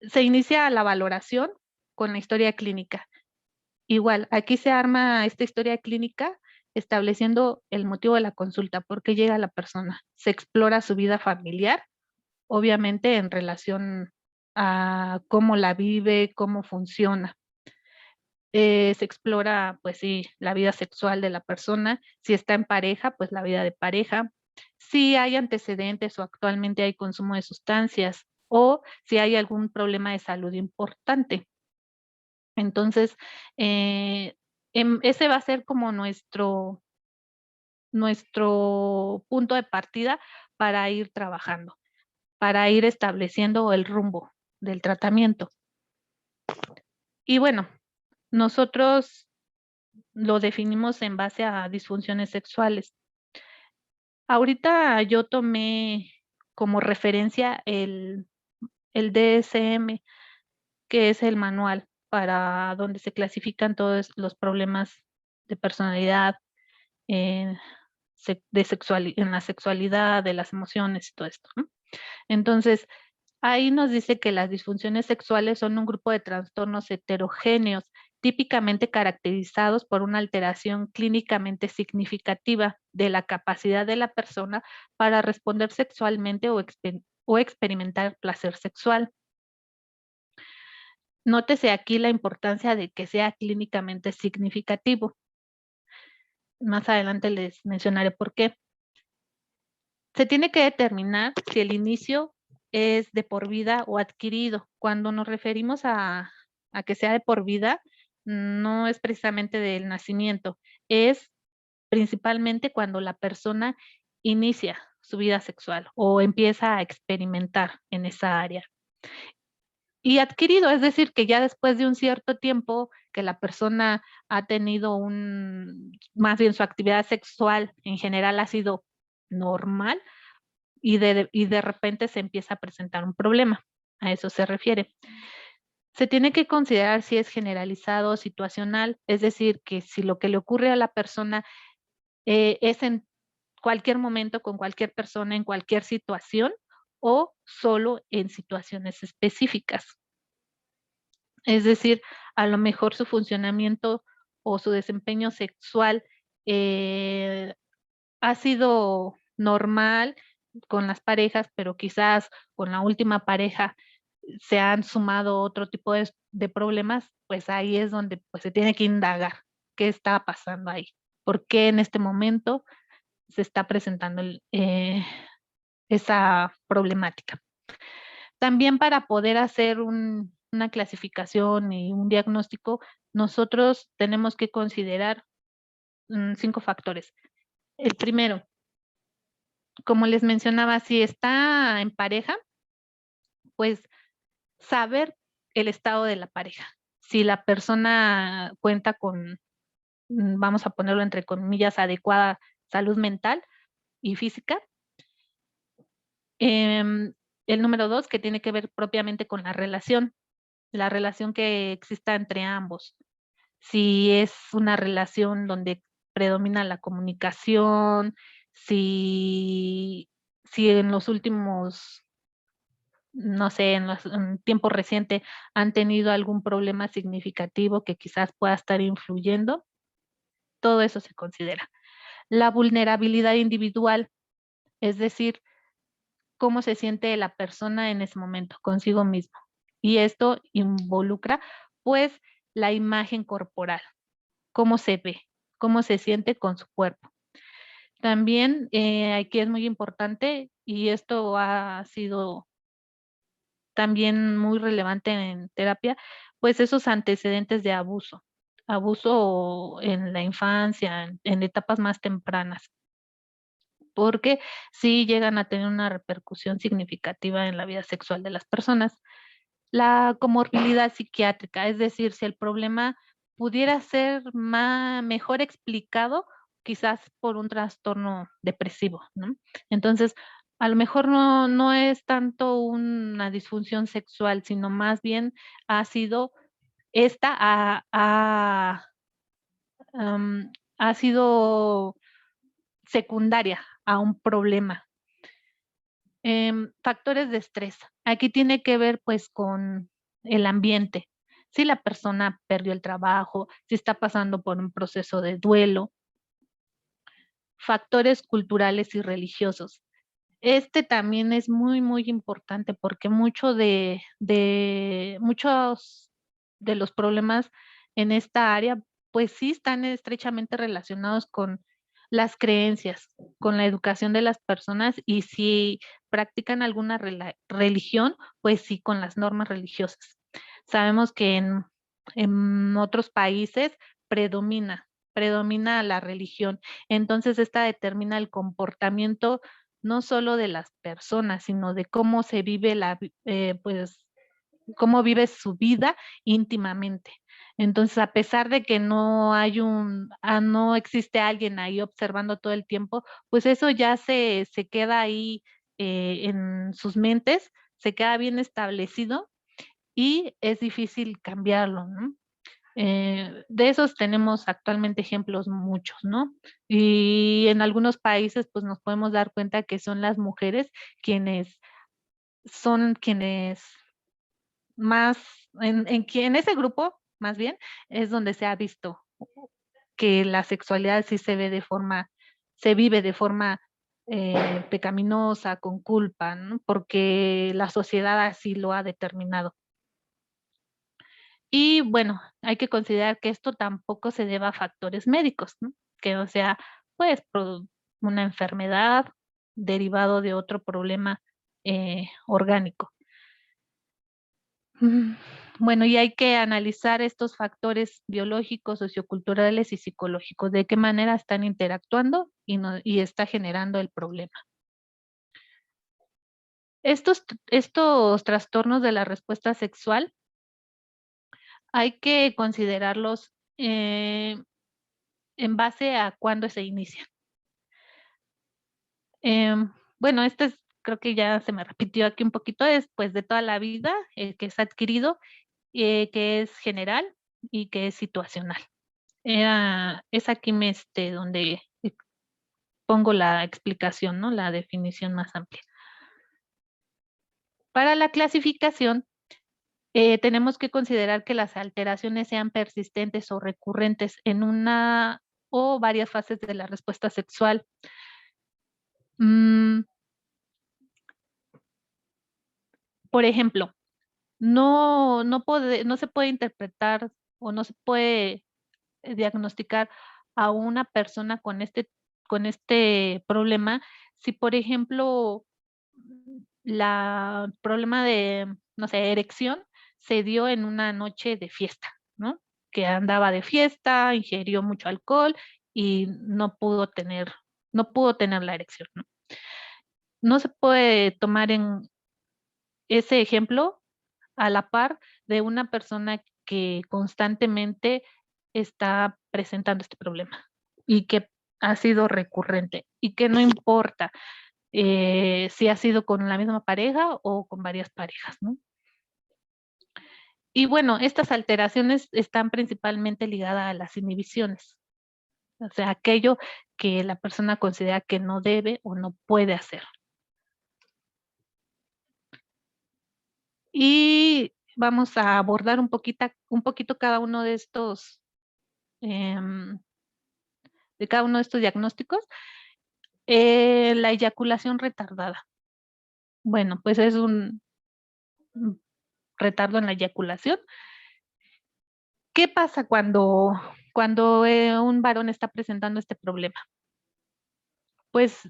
se inicia la valoración con la historia clínica. Igual, aquí se arma esta historia clínica estableciendo el motivo de la consulta, por qué llega la persona. Se explora su vida familiar, obviamente en relación a cómo la vive, cómo funciona. Se explora, pues sí, la vida sexual de la persona. Si está en pareja, pues la vida de pareja. Si hay antecedentes o actualmente hay consumo de sustancias o si hay algún problema de salud importante. Entonces, ese va a ser como nuestro punto de partida para ir trabajando, para ir estableciendo el rumbo del tratamiento. Y bueno, nosotros lo definimos en base a disfunciones sexuales. Ahorita yo tomé como referencia el DSM, que es el manual para donde se clasifican todos los problemas de personalidad, en la sexualidad, de las emociones y todo esto, ¿no? Entonces, ahí nos dice que las disfunciones sexuales son un grupo de trastornos heterogéneos, típicamente caracterizados por una alteración clínicamente significativa de la capacidad de la persona para responder sexualmente o o experimentar placer sexual. Nótese aquí la importancia de que sea clínicamente significativo. Más adelante les mencionaré por qué. Se tiene que determinar si el inicio es de por vida o adquirido. Cuando nos referimos a que sea de por vida, no es precisamente del nacimiento, es principalmente cuando la persona inicia su vida sexual o empieza a experimentar en esa área. Y adquirido, es decir, que ya después de un cierto tiempo que la persona ha tenido más bien su actividad sexual en general ha sido normal y de repente se empieza a presentar un problema. A eso se refiere. Se tiene que considerar si es generalizado o situacional, es decir, que si lo que le ocurre a la persona es en cualquier momento, con cualquier persona, en cualquier situación o solo en situaciones específicas. Es decir, a lo mejor su funcionamiento o su desempeño sexual ha sido normal con las parejas, pero quizás con la última pareja se han sumado otro tipo de problemas, pues ahí es donde pues, se tiene que indagar qué está pasando ahí, por qué en este momento se está presentando esa problemática. También para poder hacer una clasificación y un diagnóstico, nosotros tenemos que considerar 5 factores. El primero, como les mencionaba, si está en pareja, pues saber el estado de la pareja. Si la persona cuenta con, vamos a ponerlo entre comillas, adecuada salud mental y física. El número 2, que tiene que ver propiamente con la relación que exista entre ambos. Si es una relación donde predomina la comunicación, si en los últimos, no sé, en tiempo reciente han tenido algún problema significativo que quizás pueda estar influyendo, todo eso se considera. La vulnerabilidad individual, es decir, cómo se siente la persona en ese momento consigo mismo. Y esto involucra, pues, la imagen corporal, cómo se ve, cómo se siente con su cuerpo. También aquí es muy importante, y esto ha sido también muy relevante en terapia, pues esos antecedentes de abuso en la infancia, en etapas más tempranas, porque sí llegan a tener una repercusión significativa en la vida sexual de las personas. La comorbilidad psiquiátrica, es decir, si el problema pudiera ser mejor explicado, quizás por un trastorno depresivo, ¿no? Entonces, a lo mejor no es tanto una disfunción sexual, sino más bien ha sido esta ha sido secundaria a un problema. Factores de estrés. Aquí tiene que ver pues con el ambiente. Si la persona perdió el trabajo, si está pasando por un proceso de duelo. Factores culturales y religiosos. Este también es muy, muy importante porque muchos de los problemas en esta área, pues sí están estrechamente relacionados con las creencias, con la educación de las personas y si practican alguna religión, pues sí con las normas religiosas. Sabemos que en otros países predomina la religión. Entonces, esta determina el comportamiento no solo de las personas, sino de cómo se vive pues, cómo vive su vida íntimamente. Entonces, a pesar de que no existe alguien ahí observando todo el tiempo, pues eso ya se queda ahí en sus mentes, se queda bien establecido y es difícil cambiarlo, ¿no? De esos tenemos actualmente ejemplos muchos, ¿no? Y en algunos países pues nos podemos dar cuenta que son las mujeres quienes más, en ese grupo más bien es donde se ha visto que la sexualidad sí se vive de forma pecaminosa, con culpa, ¿no? Porque la sociedad así lo ha determinado. Y bueno, hay que considerar que esto tampoco se deba a factores médicos, ¿no? Que o sea, pues una enfermedad derivado de otro problema orgánico. Bueno, y hay que analizar estos factores biológicos, socioculturales y psicológicos, de qué manera están interactuando y está generando el problema. Estos trastornos de la respuesta sexual hay que considerarlos en base a cuándo se inician. Bueno, creo que ya se me repitió aquí un poquito, es pues de toda la vida, que es adquirido, que es general y que es situacional. Es aquí donde pongo la explicación, ¿no? La definición más amplia. Para la clasificación, tenemos que considerar que las alteraciones sean persistentes o recurrentes en una o varias fases de la respuesta sexual. Por ejemplo, no se puede interpretar o no se puede diagnosticar a una persona con este problema si, por ejemplo, la problema de, no sé, erección se dio en una noche de fiesta, ¿no? Que andaba de fiesta, ingirió mucho alcohol y no pudo tener la erección, ¿no? No se puede tomar en ese ejemplo a la par de una persona que constantemente está presentando este problema y que ha sido recurrente y que no importa si ha sido con la misma pareja o con varias parejas, ¿no? Y bueno, estas alteraciones están principalmente ligadas a las inhibiciones, o sea, aquello que la persona considera que no debe o no puede hacer. Y vamos a abordar un poquito cada uno de estos diagnósticos. La eyaculación retardada. Bueno, pues es un retardo en la eyaculación. ¿Qué pasa cuando un varón está presentando este problema? Pues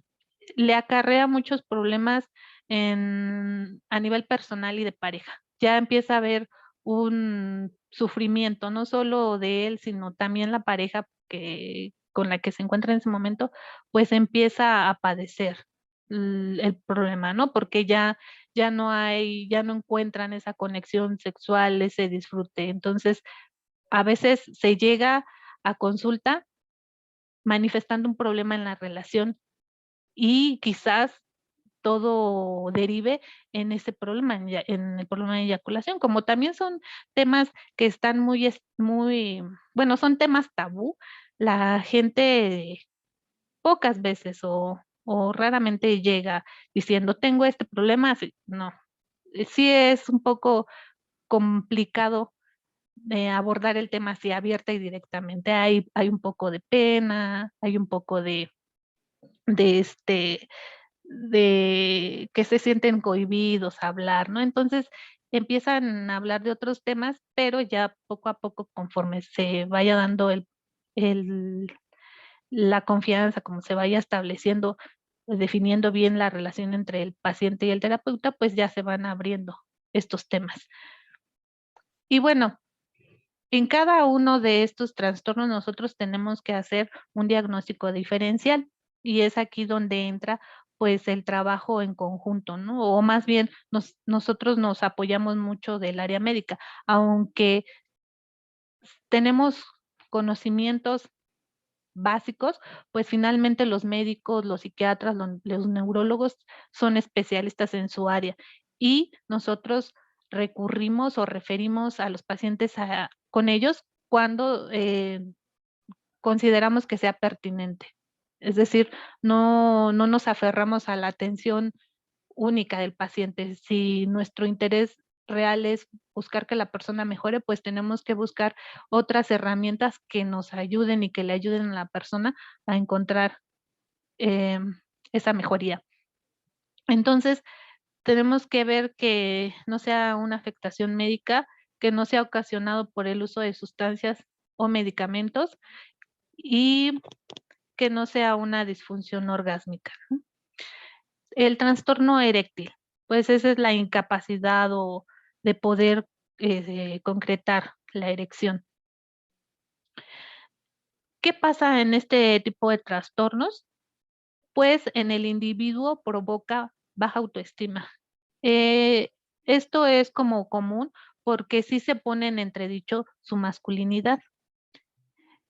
le acarrea muchos problemas a nivel personal y de pareja. Ya empieza a haber un sufrimiento, no solo de él, sino también la pareja con la que se encuentra en ese momento, pues empieza a padecer el problema, ¿no? Porque ya no encuentran esa conexión sexual, ese disfrute. Entonces, a veces se llega a consulta manifestando un problema en la relación y quizás todo derive en ese problema, en el problema de eyaculación, como también son temas que están bueno, son temas tabú, la gente pocas veces o raramente llega diciendo, tengo este problema, no, sí es un poco complicado abordar el tema así abierta y directamente, hay un poco de pena, hay un poco de que se sienten cohibidos a hablar, ¿no? Entonces empiezan a hablar de otros temas, pero ya poco a poco, conforme se vaya dando la confianza, como se vaya estableciendo, pues, definiendo bien la relación entre el paciente y el terapeuta, pues ya se van abriendo estos temas. Y bueno, en cada uno de estos trastornos nosotros tenemos que hacer un diagnóstico diferencial y es aquí donde entra pues el trabajo en conjunto, ¿no? O más bien nosotros nos apoyamos mucho del área médica, aunque tenemos conocimientos básicos, pues finalmente los médicos, los psiquiatras, los neurólogos son especialistas en su área y nosotros recurrimos o referimos a los pacientes con ellos cuando consideramos que sea pertinente. Es decir, no nos aferramos a la atención única del paciente. Si nuestro interés real es buscar que la persona mejore, pues tenemos que buscar otras herramientas que nos ayuden y que le ayuden a la persona a encontrar esa mejoría. Entonces, tenemos que ver que no sea una afectación médica, que no sea ocasionado por el uso de sustancias o medicamentos y que no sea una disfunción orgásmica, ¿no? El trastorno eréctil, pues esa es la incapacidad o de poder concretar la erección. ¿Qué pasa en este tipo de trastornos? Pues en el individuo provoca baja autoestima. Eh, Esto es como común porque sí se pone en entredicho su masculinidad.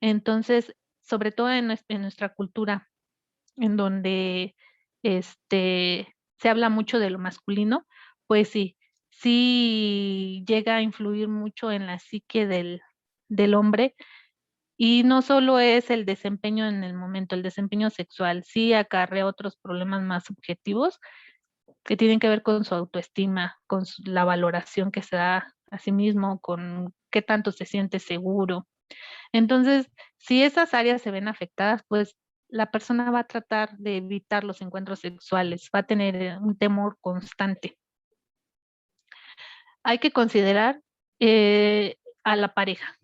Entonces, sobre todo en nuestra cultura, en donde se habla mucho de lo masculino, pues sí, sí llega a influir mucho en la psique del hombre. Y no solo es el desempeño en el momento, el desempeño sexual, sí acarrea otros problemas más subjetivos que tienen que ver con su autoestima, con la valoración que se da a sí mismo, con qué tanto se siente seguro. Entonces, si esas áreas se ven afectadas, pues la persona va a tratar de evitar los encuentros sexuales, va a tener un temor constante. Hay que considerar a la pareja,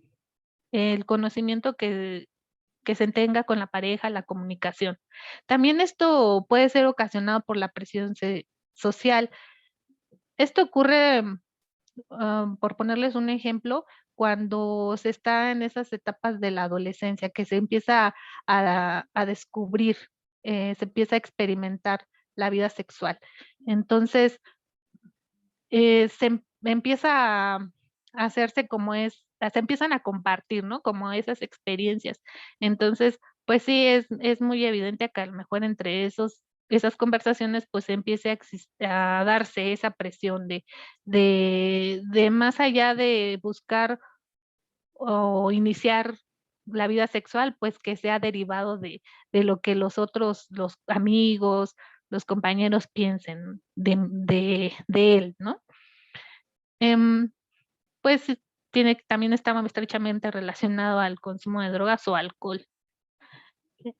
el conocimiento que se tenga con la pareja, la comunicación. También esto puede ser ocasionado por la presión social. Esto ocurre, por ponerles un ejemplo, cuando se está en esas etapas de la adolescencia, que se empieza a descubrir, se empieza a experimentar la vida sexual. Entonces, empieza a hacerse como se empiezan a compartir, ¿no? Como esas experiencias. Entonces, pues sí, es muy evidente que a lo mejor entre esas conversaciones, pues empiece a darse esa presión de más allá de buscar o iniciar la vida sexual, pues que sea derivado de lo que los otros, los amigos, los compañeros piensen de él, ¿no? Em, pues también está estrechamente relacionado al consumo de drogas o alcohol.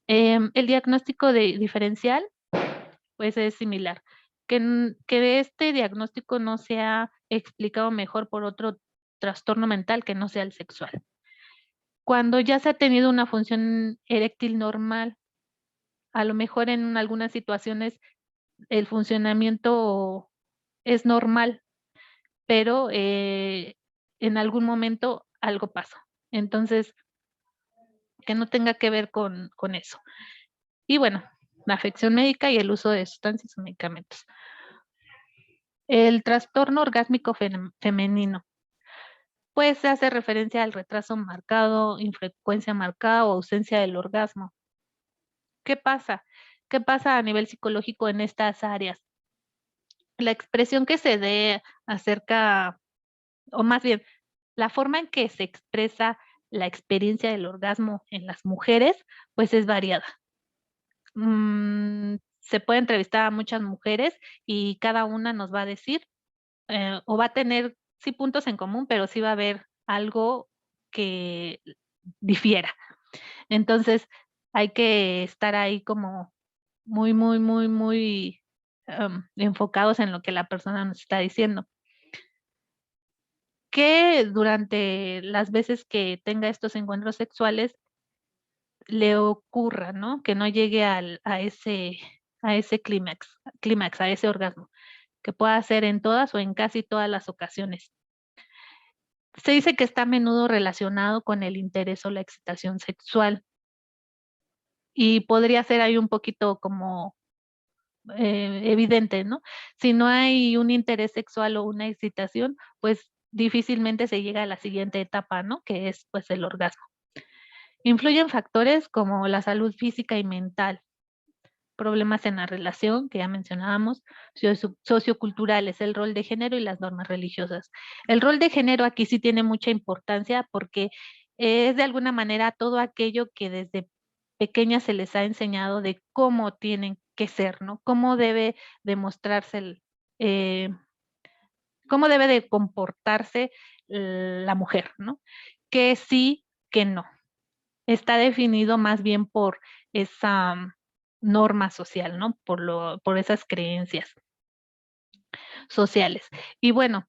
El diagnóstico diferencial, pues es similar. Que este diagnóstico no sea explicado mejor por otro trastorno mental que no sea el sexual. Cuando ya se ha tenido una función eréctil normal, a lo mejor en algunas situaciones el funcionamiento es normal, pero en algún momento algo pasa. Entonces, que no tenga que ver con eso. Y bueno, la afección médica y el uso de sustancias o medicamentos. El trastorno orgásmico femenino, pues se hace referencia al retraso marcado, infrecuencia marcada o ausencia del orgasmo. ¿Qué pasa? ¿Qué pasa a nivel psicológico en estas áreas? La expresión que se dé acerca, o más bien, la forma en que se expresa la experiencia del orgasmo en las mujeres, pues es variada. Se puede entrevistar a muchas mujeres y cada una nos va a decir, o va a tener, sí, puntos en común, pero sí va a haber algo que difiera. Entonces, hay que estar ahí como muy, muy, muy, muy enfocados en lo que la persona nos está diciendo. Que durante las veces que tenga estos encuentros sexuales le ocurra, ¿no? Que no llegue a ese clímax, a ese orgasmo, que pueda ser en todas o en casi todas las ocasiones. Se dice que está a menudo relacionado con el interés o la excitación sexual y podría ser ahí un poquito como evidente, ¿no? Si no hay un interés sexual o una excitación, pues difícilmente se llega a la siguiente etapa, ¿no? Que es pues el orgasmo. Influyen factores como la salud física y mental, problemas en la relación, que ya mencionábamos, socioculturales, el rol de género y las normas religiosas. El rol de género aquí sí tiene mucha importancia porque es de alguna manera todo aquello que desde pequeñas se les ha enseñado de cómo tienen que ser, ¿no? Cómo debe demostrarse, cómo debe de comportarse la mujer, ¿no? Que sí, que no. Está definido más bien por esa norma social, ¿no? Por esas creencias sociales. Y bueno,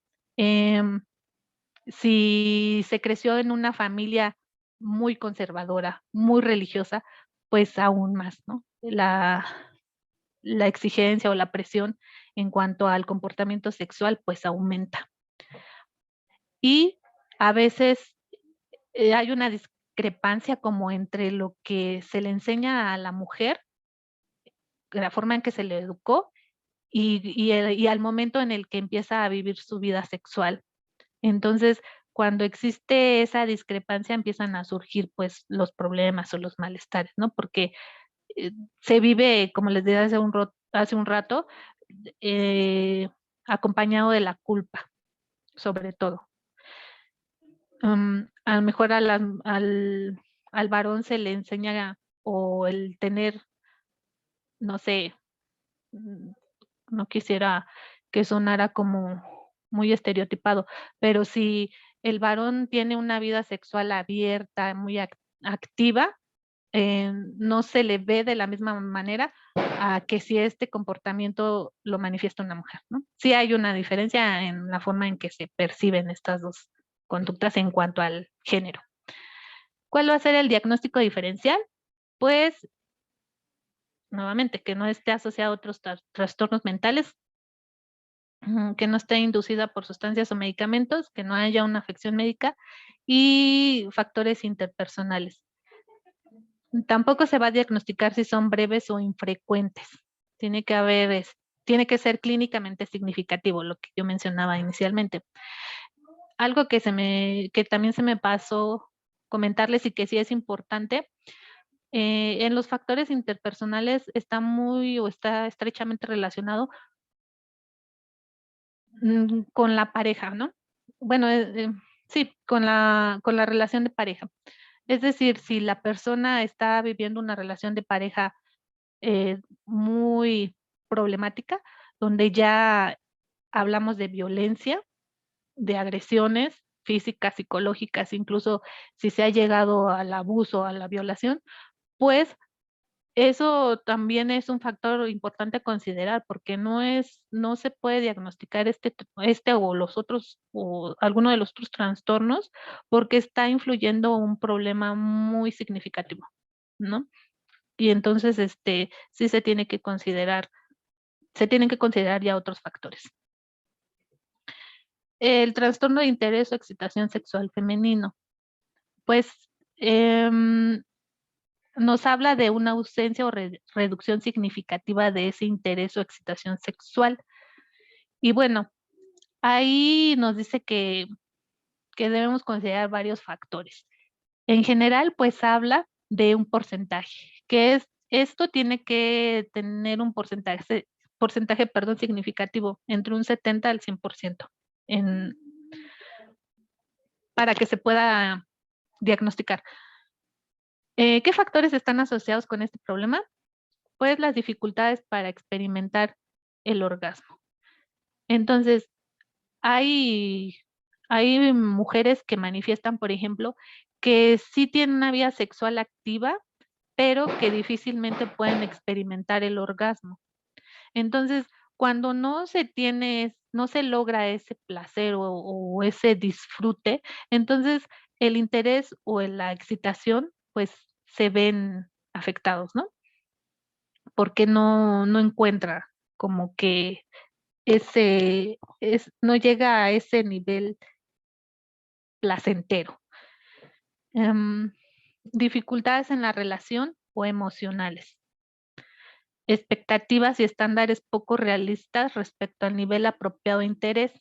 si se creció en una familia muy conservadora, muy religiosa, pues aún más, ¿no? La exigencia o la presión en cuanto al comportamiento sexual, pues aumenta. Y a veces hay una discrepancia como entre lo que se le enseña a la mujer, la forma en que se le educó, y al momento en el que empieza a vivir su vida sexual. Entonces, cuando existe esa discrepancia, empiezan a surgir, pues, los problemas o los malestares, ¿no? Porque, se vive, como les decía hace un rato, eh, acompañado de la culpa, sobre todo. A lo mejor al varón se le enseña o el tener, no sé, mm, no quisiera que sonara como muy estereotipado, pero si el varón tiene una vida sexual abierta, muy activa, no se le ve de la misma manera a que si este comportamiento lo manifiesta una mujer, ¿no? Sí hay una diferencia en la forma en que se perciben estas dos conductas en cuanto al género. ¿Cuál va a ser el diagnóstico diferencial? Pues, nuevamente, que no esté asociado a otros trastornos mentales, que no esté inducida por sustancias o medicamentos, que no haya una afección médica y factores interpersonales. Tampoco se va a diagnosticar si son breves o infrecuentes. Tiene que haber, tiene que ser clínicamente significativo, lo que yo mencionaba inicialmente. Algo que también se me pasó comentarles y que sí es importante, en los factores interpersonales está estrechamente relacionado con la pareja, ¿no? Bueno, sí, con la relación de pareja. Es decir, si la persona está viviendo una relación de pareja muy problemática, donde ya hablamos de violencia, de agresiones físicas, psicológicas, incluso si se ha llegado al abuso, a la violación, pues eso también es un factor importante a considerar, porque no se puede diagnosticar este o los otros, o alguno de los otros trastornos, porque está influyendo un problema muy significativo, ¿no? Y entonces, sí se tienen que considerar ya otros factores. El trastorno de interés o excitación sexual femenino, pues, nos habla de una ausencia o reducción significativa de ese interés o excitación sexual. Y bueno, ahí nos dice que debemos considerar varios factores. En general, pues habla de un porcentaje, esto tiene que tener un porcentaje, perdón, significativo, entre un 70 al 100%, para que se pueda diagnosticar. ¿Qué factores están asociados con este problema? Pues las dificultades para experimentar el orgasmo. Entonces, hay, hay mujeres que manifiestan, por ejemplo, que sí tienen una vida sexual activa, pero que difícilmente pueden experimentar el orgasmo. Entonces, cuando no se logra ese placer o ese disfrute, entonces el interés o la excitación, pues se ven afectados, ¿no? Porque no encuentra como que no llega a ese nivel placentero. Dificultades en la relación o emocionales. Expectativas y estándares poco realistas respecto al nivel apropiado de interés.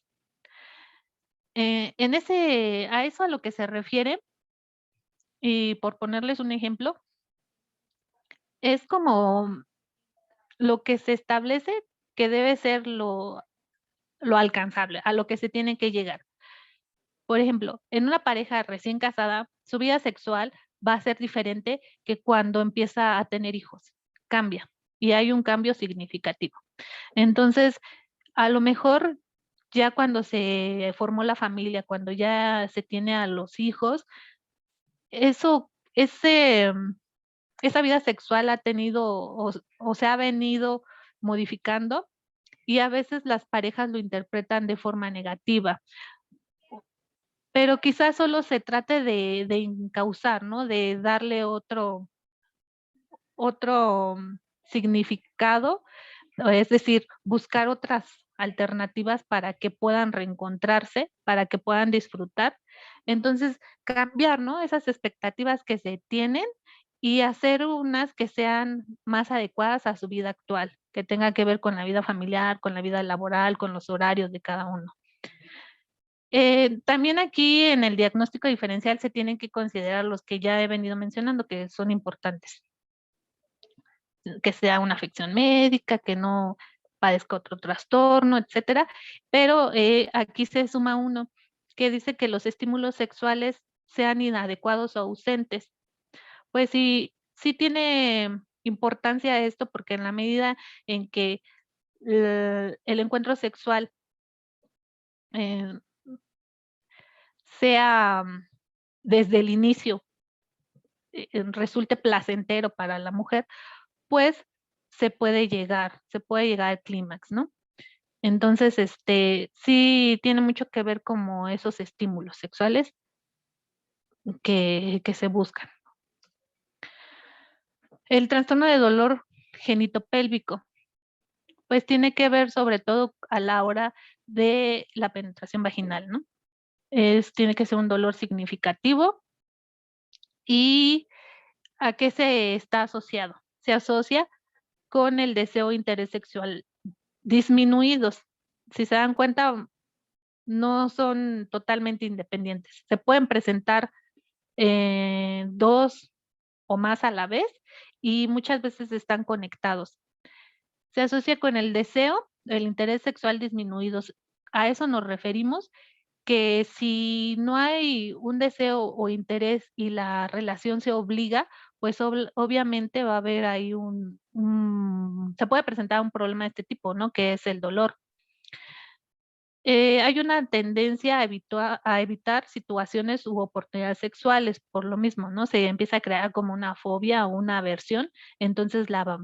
A eso a lo que se refiere, y por ponerles un ejemplo, es como lo que se establece que debe ser lo alcanzable, a lo que se tiene que llegar. Por ejemplo, en una pareja recién casada, su vida sexual va a ser diferente que cuando empieza a tener hijos. Cambia y hay un cambio significativo. Entonces, a lo mejor ya cuando se formó la familia, cuando ya se tiene a los hijos, esa vida sexual ha tenido o se ha venido modificando y a veces las parejas lo interpretan de forma negativa. Pero quizás solo se trate de encauzar, ¿no? De darle otro significado, es decir, buscar otras alternativas para que puedan reencontrarse, para que puedan disfrutar. Entonces, cambiar, ¿no? Esas expectativas que se tienen y hacer unas que sean más adecuadas a su vida actual, que tenga que ver con la vida familiar, con la vida laboral, con los horarios de cada uno. También aquí en el diagnóstico diferencial se tienen que considerar los que ya he venido mencionando, que son importantes. Que sea una afección médica, que no padezca otro trastorno, etcétera. Pero aquí se suma uno que dice que los estímulos sexuales sean inadecuados o ausentes. Pues sí tiene importancia esto, porque en la medida en que el encuentro sexual eh, sea desde el inicio, resulte placentero para la mujer, pues se puede llegar al clímax, ¿no? Entonces, sí tiene mucho que ver como esos estímulos sexuales que se buscan. El trastorno de dolor genitopélvico, pues tiene que ver sobre todo a la hora de la penetración vaginal, ¿no? Tiene que ser un dolor significativo. ¿Y a qué se está asociado? Se asocia con el deseo e interés sexual disminuidos. Si se dan cuenta, no son totalmente independientes. Se pueden presentar 2 o más a la vez y muchas veces están conectados. Se asocia con el deseo, el interés sexual disminuidos. A eso nos referimos, que si no hay un deseo o interés y la relación se obliga, pues obviamente va a haber ahí se puede presentar un problema de este tipo, ¿no? Que es el dolor. Hay una tendencia a evitar situaciones u oportunidades sexuales por lo mismo, ¿no? Se empieza a crear como una fobia o una aversión, entonces la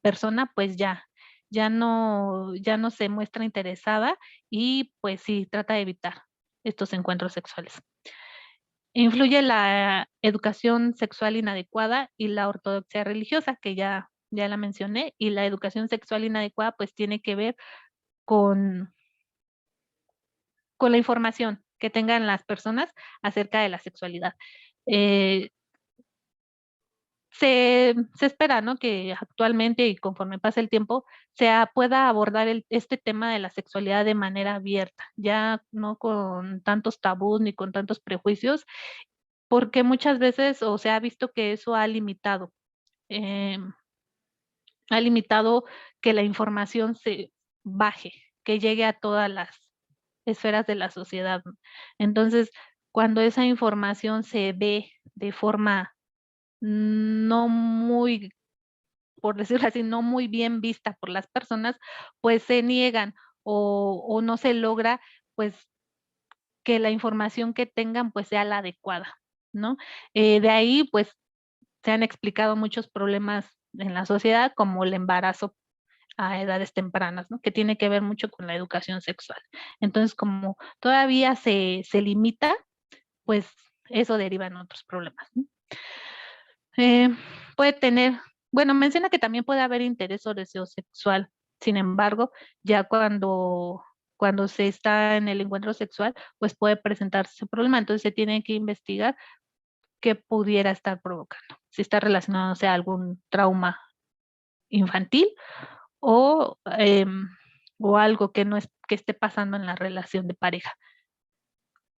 persona pues ya no se muestra interesada y pues sí trata de evitar estos encuentros sexuales. Influye la educación sexual inadecuada y la ortodoxia religiosa, que ya la mencioné, y la educación sexual inadecuada pues tiene que ver con la información que tengan las personas acerca de la sexualidad. Se espera, ¿no? Que actualmente y conforme pasa el tiempo pueda abordar este tema de la sexualidad de manera abierta, ya no con tantos tabús ni con tantos prejuicios, porque muchas veces se ha visto que eso ha limitado que la información se baje, que llegue a todas las esferas de la sociedad. Entonces, cuando esa información se ve de forma no muy, por decirlo así, no muy bien vista por las personas, pues se niegan o no se logra, pues, que la información que tengan, pues, sea la adecuada, ¿no? De ahí, pues, se han explicado muchos problemas en la sociedad, como el embarazo a edades tempranas, ¿no? Que tiene que ver mucho con la educación sexual. Entonces, como todavía se limita, pues eso deriva en otros problemas, ¿no? Puede tener, bueno, menciona que también puede haber interés o deseo sexual. Sin embargo, ya cuando se está en el encuentro sexual, pues puede presentarse ese problema. Entonces se tiene que investigar qué pudiera estar provocando. Si está relacionado, o sea, algún trauma infantil o algo que esté pasando en la relación de pareja.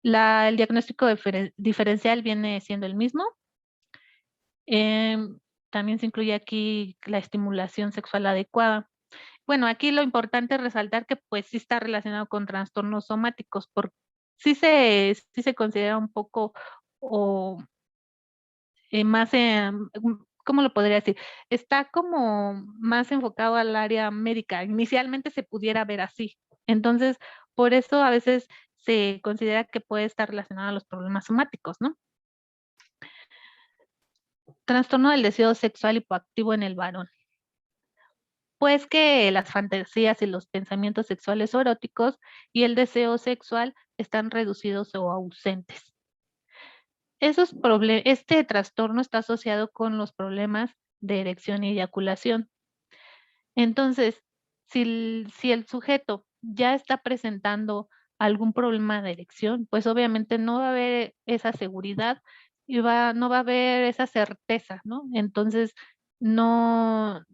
El diagnóstico diferencial viene siendo el mismo. También se incluye aquí la estimulación sexual adecuada. Bueno, aquí lo importante es resaltar que pues sí está relacionado con trastornos somáticos, porque sí se considera un poco o más, ¿cómo lo podría decir? Está como más enfocado al área médica. Inicialmente se pudiera ver así. Entonces, por eso a veces se considera que puede estar relacionado a los problemas somáticos, ¿no? trastorno del deseo sexual hipoactivo en el varón. Pues que las fantasías y los pensamientos sexuales o eróticos y el deseo sexual están reducidos o ausentes. Este trastorno está asociado con los problemas de erección y eyaculación. Entonces, si el sujeto ya está presentando algún problema de erección, pues obviamente no va a haber esa seguridad y no va a haber esa certeza, ¿no? Entonces, no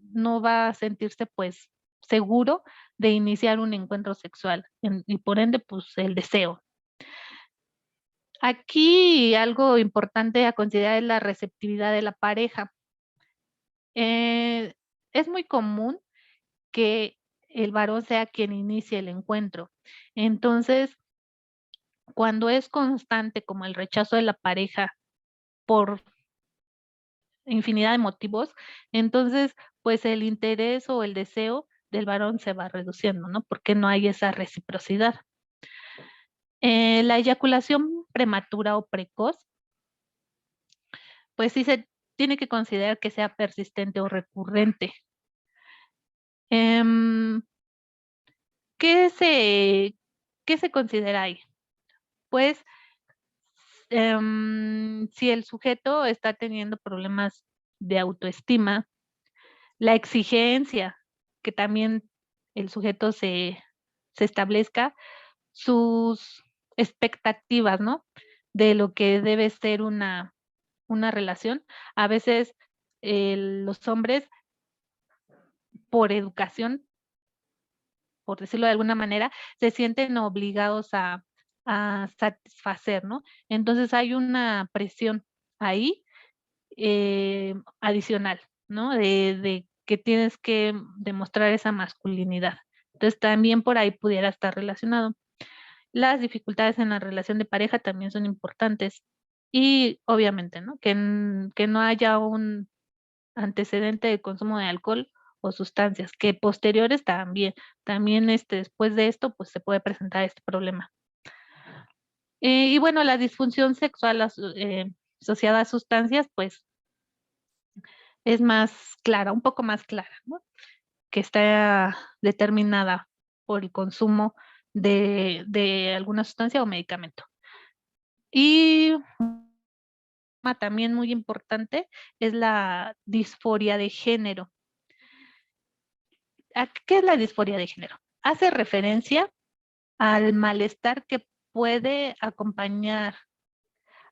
va a sentirse, pues, seguro de iniciar un encuentro sexual y por ende, pues, el deseo. Aquí algo importante a considerar es la receptividad de la pareja. Es muy común que el varón sea quien inicie el encuentro. Entonces, cuando es constante como el rechazo de la pareja por infinidad de motivos, entonces, pues el interés o el deseo del varón se va reduciendo, ¿no? Porque no hay esa reciprocidad. La eyaculación prematura o precoz, pues sí se tiene que considerar que sea persistente o recurrente. Em, ¿Qué se considera ahí? Pues si el sujeto está teniendo problemas de autoestima, la exigencia, que también el sujeto se establezca sus expectativas, ¿no? De lo que debe ser una relación. A veces los hombres, por educación, por decirlo de alguna manera, se sienten obligados a satisfacer, ¿no? Entonces hay una presión ahí adicional, ¿no? De que tienes que demostrar esa masculinidad. Entonces también por ahí pudiera estar relacionado. Las dificultades en la relación de pareja también son importantes y obviamente, ¿no? Que no haya un antecedente de consumo de alcohol o sustancias, que posteriores también después de esto, pues se puede presentar este problema. Y bueno, la disfunción sexual asociada a sustancias, pues es más clara, un poco más clara, ¿no? Que está determinada por el consumo de alguna sustancia o medicamento. Y también muy importante es la disforia de género. ¿Qué es la disforia de género? Hace referencia al malestar que puede acompañar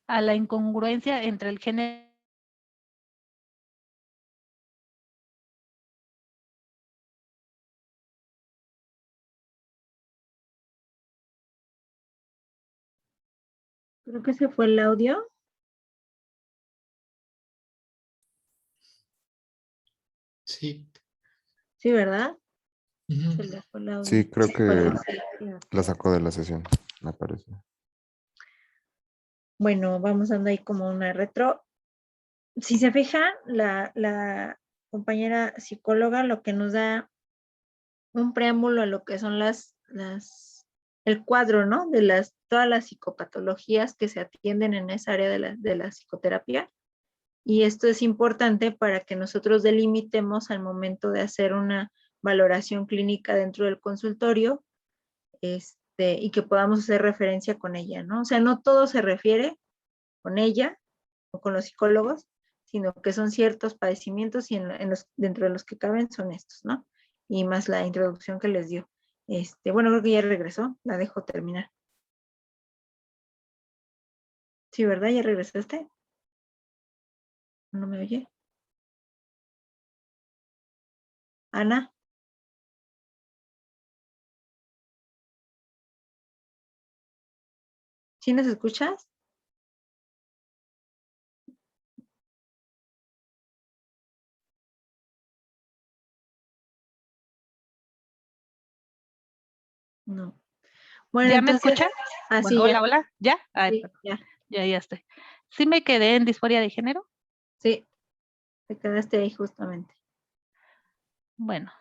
a la incongruencia entre el género Creo que se fue el audio. Sí. Sí, ¿verdad? Ujú. Se le fue el audio. Sí, creo que Bueno, sí, fíjate. la sacó de la sesión, me parece. Bueno, vamos dando ahí como una retro. Si se fijan, la compañera psicóloga lo que nos da un preámbulo a lo que son el cuadro, ¿no? De todas las psicopatologías que se atienden en esa área de la psicoterapia. Y esto es importante para que nosotros delimitemos al momento de hacer una valoración clínica dentro del consultorio, y que podamos hacer referencia con ella, ¿no? O sea, no todo se refiere con ella o con los psicólogos, sino que son ciertos padecimientos y dentro de los que caben son estos, ¿no? Y más la introducción que les dio. Bueno, creo que ya regresó, la dejo terminar. Sí, ¿verdad? ¿Ya regresaste? ¿No me oye? Ana. ¿Sí nos escuchas? No. Bueno, ¿Ya me entonces, escuchan? así Bueno, ya, hola, ¿ya? Ay, sí, perdón, ya, ya estoy. Sí me quedé en disforia de género. sí, te quedaste ahí justamente. Bueno,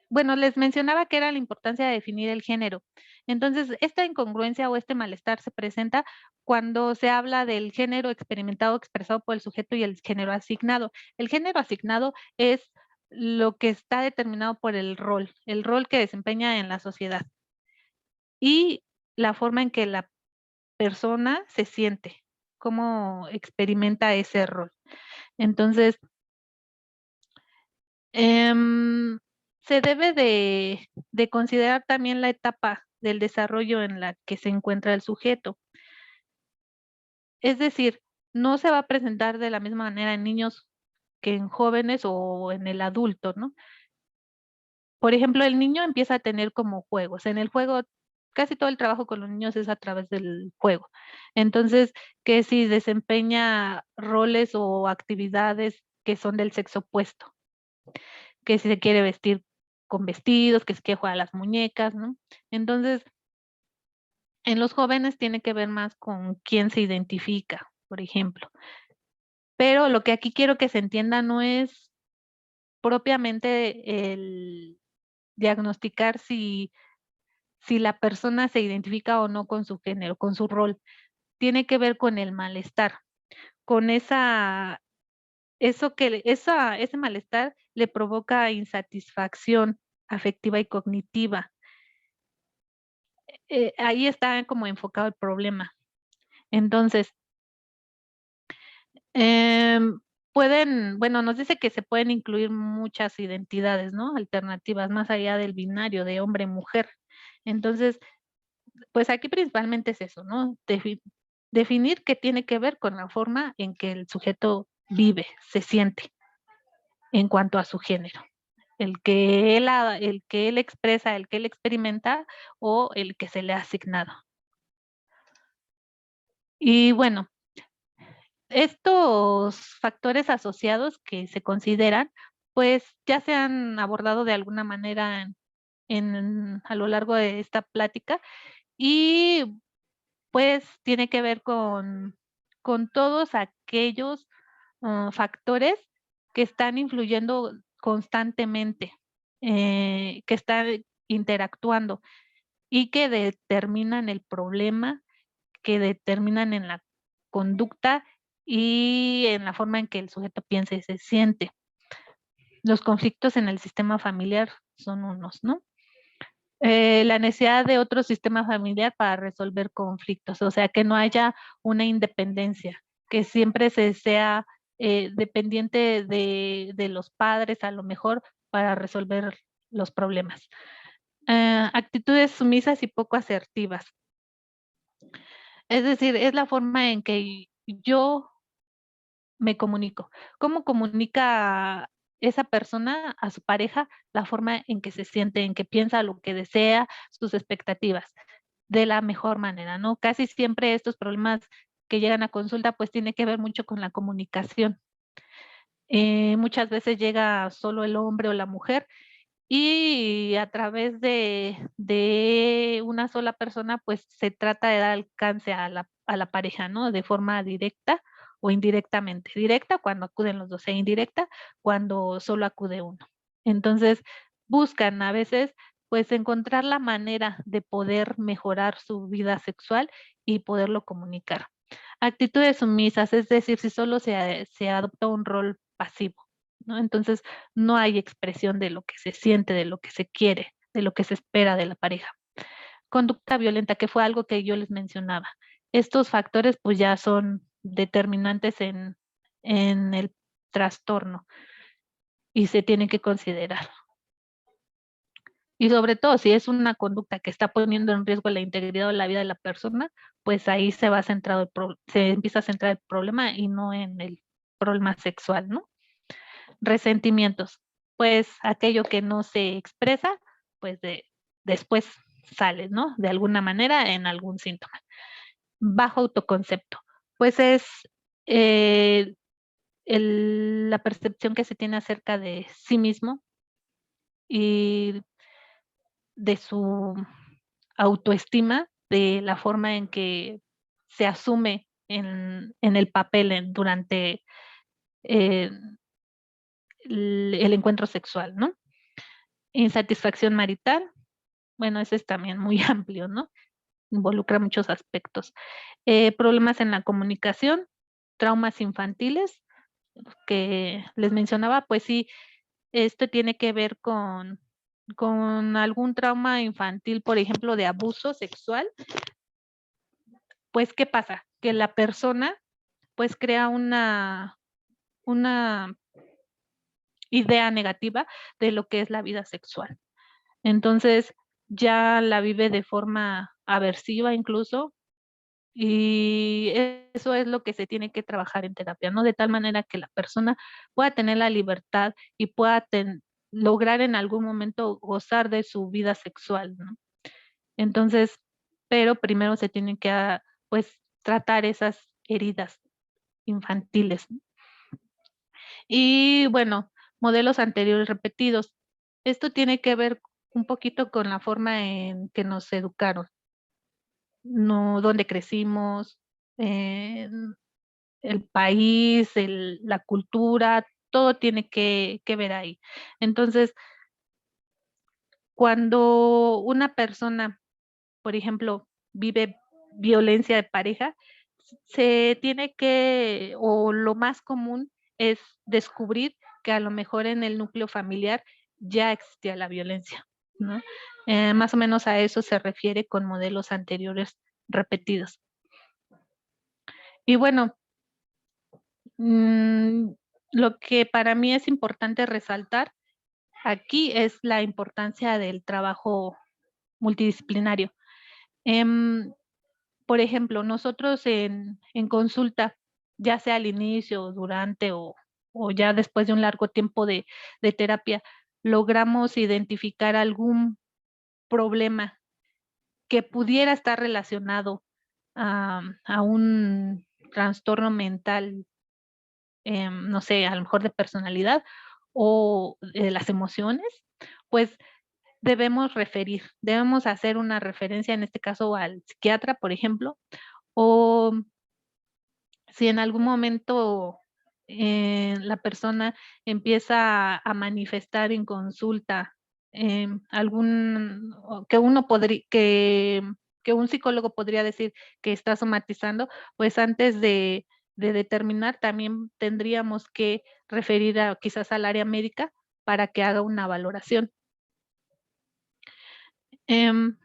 bueno, les mencionaba que era la importancia de definir el género. Entonces, esta incongruencia o este malestar se presenta cuando se habla del género experimentado expresado por el sujeto y el género asignado. El género asignado es lo que está determinado por el rol que desempeña en la sociedad y la forma en que la persona se siente, cómo experimenta ese rol. Entonces, em, se debe de considerar también la etapa del desarrollo en la que se encuentra el sujeto. Es decir, no se va a presentar de la misma manera en niños que en jóvenes o en el adulto, ¿no? Por ejemplo, el niño empieza a tener como juegos. En el juego, casi todo el trabajo con los niños es a través del juego. Entonces, que si desempeña roles o actividades que son del sexo opuesto, que si se quiere vestir con vestidos, que si quiere jugar a las muñecas, ¿no? Entonces, en los jóvenes tiene que ver más con quién se identifica, por ejemplo. Pero lo que aquí quiero que se entienda no es propiamente el diagnosticar si la persona se identifica o no con su género, con su rol. Tiene que ver con el malestar, con ese malestar le provoca insatisfacción afectiva y cognitiva. Ahí está como enfocado el problema. Entonces, bueno, nos dice que se pueden incluir muchas identidades, ¿no? Alternativas, más allá del binario de hombre-mujer. Entonces, pues aquí principalmente es eso, ¿no? Definir qué tiene que ver con la forma en que el sujeto vive, se siente en cuanto a su género. El que él expresa, el que él experimenta o el que se le ha asignado. Y bueno, estos factores asociados que se consideran, pues ya se han abordado de alguna manera a lo largo de esta plática y pues tiene que ver con todos aquellos factores que están influyendo constantemente, que están interactuando y que determinan el problema, que determinan en la conducta y en la forma en que el sujeto piensa y se siente. Los conflictos en el sistema familiar son unos, ¿no? La necesidad de otro sistema familiar para resolver conflictos, o sea, que no haya una independencia, que siempre se sea dependiente de los padres a lo mejor para resolver los problemas. Actitudes sumisas y poco asertivas. Es decir, es la forma en que yo me comunico. ¿Cómo comunica esa persona a su pareja la forma en que se siente, en que piensa, lo que desea, sus expectativas? De la mejor manera, ¿no? Casi siempre estos problemas que llegan a consulta, pues tiene que ver mucho con la comunicación. Muchas veces llega solo el hombre o la mujer y a través de una sola persona, pues se trata de dar alcance a la pareja, ¿no? De forma directa o indirectamente. Directa cuando acuden los dos e indirecta cuando solo acude uno. Entonces, buscan a veces, pues, encontrar la manera de poder mejorar su vida sexual y poderlo comunicar. Actitudes sumisas, es decir, si solo se adopta un rol pasivo, ¿no? Entonces, no hay expresión de lo que se siente, de lo que se quiere, de lo que se espera de la pareja. Conducta violenta, que fue algo que yo les mencionaba. Estos factores pues ya son determinantes en el trastorno y se tienen que considerar. Y sobre todo, si es una conducta que está poniendo en riesgo la integridad o la vida de la persona, pues ahí se empieza a centrar el problema y no en el problema sexual, ¿no? Resentimientos, pues aquello que no se expresa, pues después sale, ¿no? De alguna manera en algún síntoma. Bajo autoconcepto, pues es la percepción que se tiene acerca de sí mismo y de su autoestima, de la forma en que se asume en el papel durante eh, el encuentro sexual, ¿no? Insatisfacción marital, Bueno, ese es también muy amplio, ¿no? Involucra muchos aspectos. Problemas en la comunicación, traumas infantiles, que les mencionaba, pues sí, esto tiene que ver con algún trauma infantil, por ejemplo, de abuso sexual. Pues, ¿qué pasa? Que la persona, pues, crea una idea negativa de lo que es la vida sexual. Entonces, ya la vive de forma aversiva incluso, y eso es lo que se tiene que trabajar en terapia, ¿no? De tal manera que la persona pueda tener la libertad y pueda lograr en algún momento gozar de su vida sexual, ¿no? Entonces, pero primero se tienen que, pues, tratar esas heridas infantiles. Y bueno, modelos anteriores repetidos. Esto tiene que ver un poquito con la forma en que nos educaron, no dónde crecimos, el país, la cultura, todo tiene que ver ahí. Entonces, cuando una persona, por ejemplo, vive violencia de pareja, se tiene que, o lo más común es descubrir que a lo mejor en el núcleo familiar ya existía la violencia, ¿no? Más o menos a eso se refiere con modelos anteriores repetidos. Y bueno, lo que para mí es importante resaltar aquí es la importancia del trabajo multidisciplinario. Por ejemplo, nosotros en consulta, ya sea al inicio, durante o ya después de un largo tiempo de terapia, logramos identificar algún problema que pudiera estar relacionado a un trastorno mental, no sé, a lo mejor de personalidad o de las emociones, pues debemos hacer una referencia, en este caso al psiquiatra, por ejemplo, o si en algún momento la persona empieza a manifestar en consulta que uno podría, que un psicólogo podría decir que está somatizando, pues antes de determinar también tendríamos que referir quizás al área médica para que haga una valoración. Em,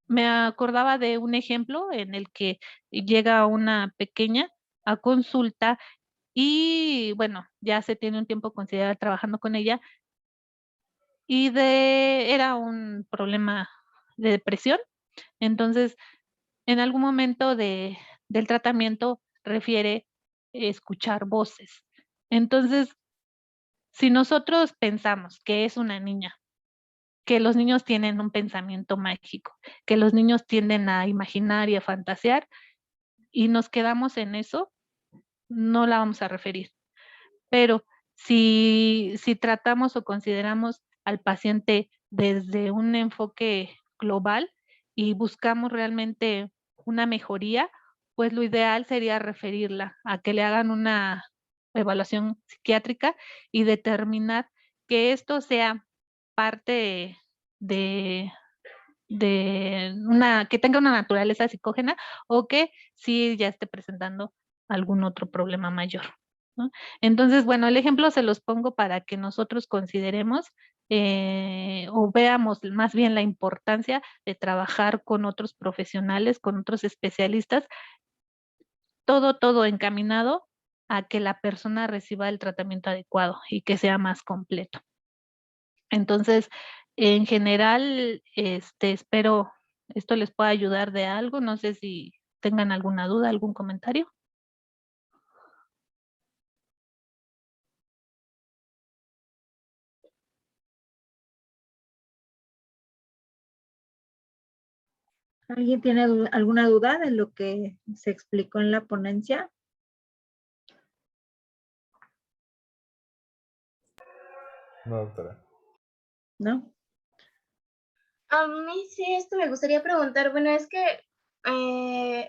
Me acordaba de un ejemplo en el que llega una pequeña a consulta y bueno, ya se tiene un tiempo considerable trabajando con ella y era un problema de depresión. Entonces, en algún momento del tratamiento refiere escuchar voces. Entonces, si nosotros pensamos que es una niña, que los niños tienen un pensamiento mágico, que los niños tienden a imaginar y a fantasear, y nos quedamos en eso, no la vamos a referir. Pero si tratamos o consideramos al paciente desde un enfoque global y buscamos realmente una mejoría, pues lo ideal sería referirla a que le hagan una evaluación psiquiátrica y determinar que esto sea parte de que tenga una naturaleza psicógena o que sí ya esté presentando algún otro problema mayor, ¿no? Entonces, bueno, el ejemplo se los pongo para que nosotros consideremos o veamos más bien la importancia de trabajar con otros profesionales, con otros especialistas, todo encaminado a que la persona reciba el tratamiento adecuado y que sea más completo. Entonces, en general, espero esto les pueda ayudar de algo. No sé si tengan alguna duda, algún comentario. ¿Alguien tiene alguna duda de lo que se explicó en la ponencia? No, doctora. ¿No? A mí sí, esto me gustaría preguntar, bueno, es que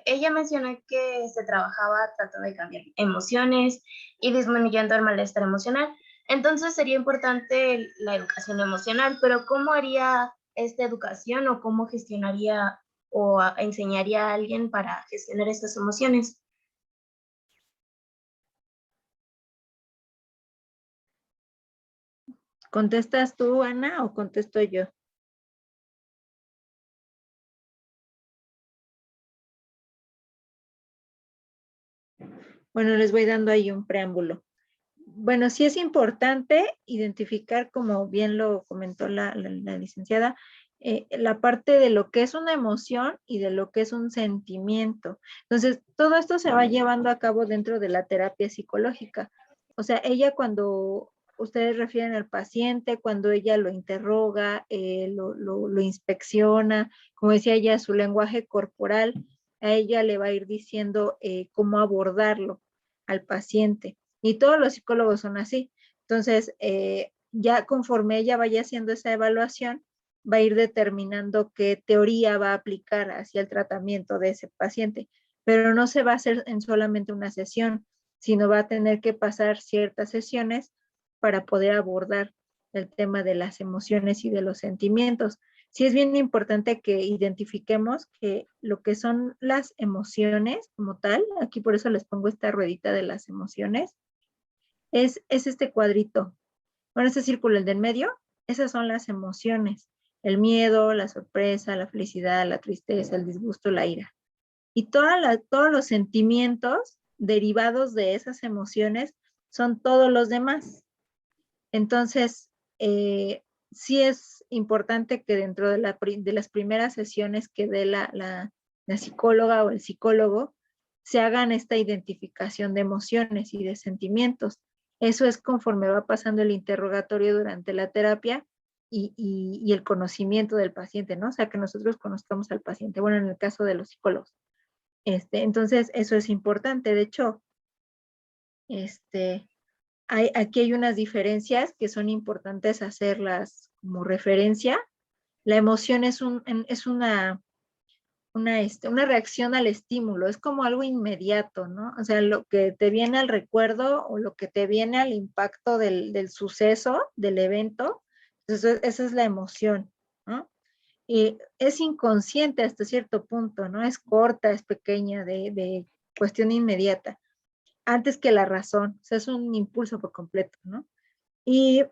ella mencionó que se trabajaba tratando de cambiar emociones y disminuyendo el malestar emocional. Entonces sería importante la educación emocional, pero ¿cómo haría esta educación o cómo gestionaría o enseñaría a alguien para gestionar estas emociones. ¿Contestas tú, Ana, o contesto yo? Bueno, les voy dando ahí un preámbulo. Bueno, sí es importante identificar, como bien lo comentó la licenciada, la parte de lo que es una emoción y de lo que es un sentimiento. Entonces, todo esto se va llevando a cabo dentro de la terapia psicológica. O sea, ella cuando ustedes refieren al paciente, cuando ella lo interroga, lo inspecciona, como decía ella, su lenguaje corporal, a ella le va a ir diciendo cómo abordarlo al paciente. Y todos los psicólogos son así. Entonces, ya conforme ella vaya haciendo esa evaluación, va a ir determinando qué teoría va a aplicar hacia el tratamiento de ese paciente. Pero no se va a hacer en solamente una sesión, sino va a tener que pasar ciertas sesiones para poder abordar el tema de las emociones y de los sentimientos. Sí es bien importante que identifiquemos que lo que son las emociones como tal, aquí por eso les pongo esta ruedita de las emociones, es este cuadrito. Bueno, este círculo, el del medio, esas son las emociones. El miedo, la sorpresa, la felicidad, la tristeza, el disgusto, la ira. Y todos los sentimientos derivados de esas emociones son todos los demás. Entonces, sí es importante que dentro de las primeras sesiones que dé la psicóloga o el psicólogo, se hagan esta identificación de emociones y de sentimientos. Eso es conforme va pasando el interrogatorio durante la terapia y el conocimiento del paciente, ¿no? O sea, que nosotros conozcamos al paciente, bueno, en el caso de los psicólogos. Entonces, eso es importante. De hecho, aquí hay unas diferencias que son importantes hacerlas como referencia. La emoción es una reacción al estímulo, es como algo inmediato, ¿no? O sea, lo que te viene al recuerdo o lo que te viene al impacto del suceso, del evento, esa es la emoción, ¿no? Y es inconsciente hasta cierto punto, ¿no? Es corta, es pequeña, de cuestión inmediata, antes que la razón, o sea, es un impulso por completo, ¿no? Y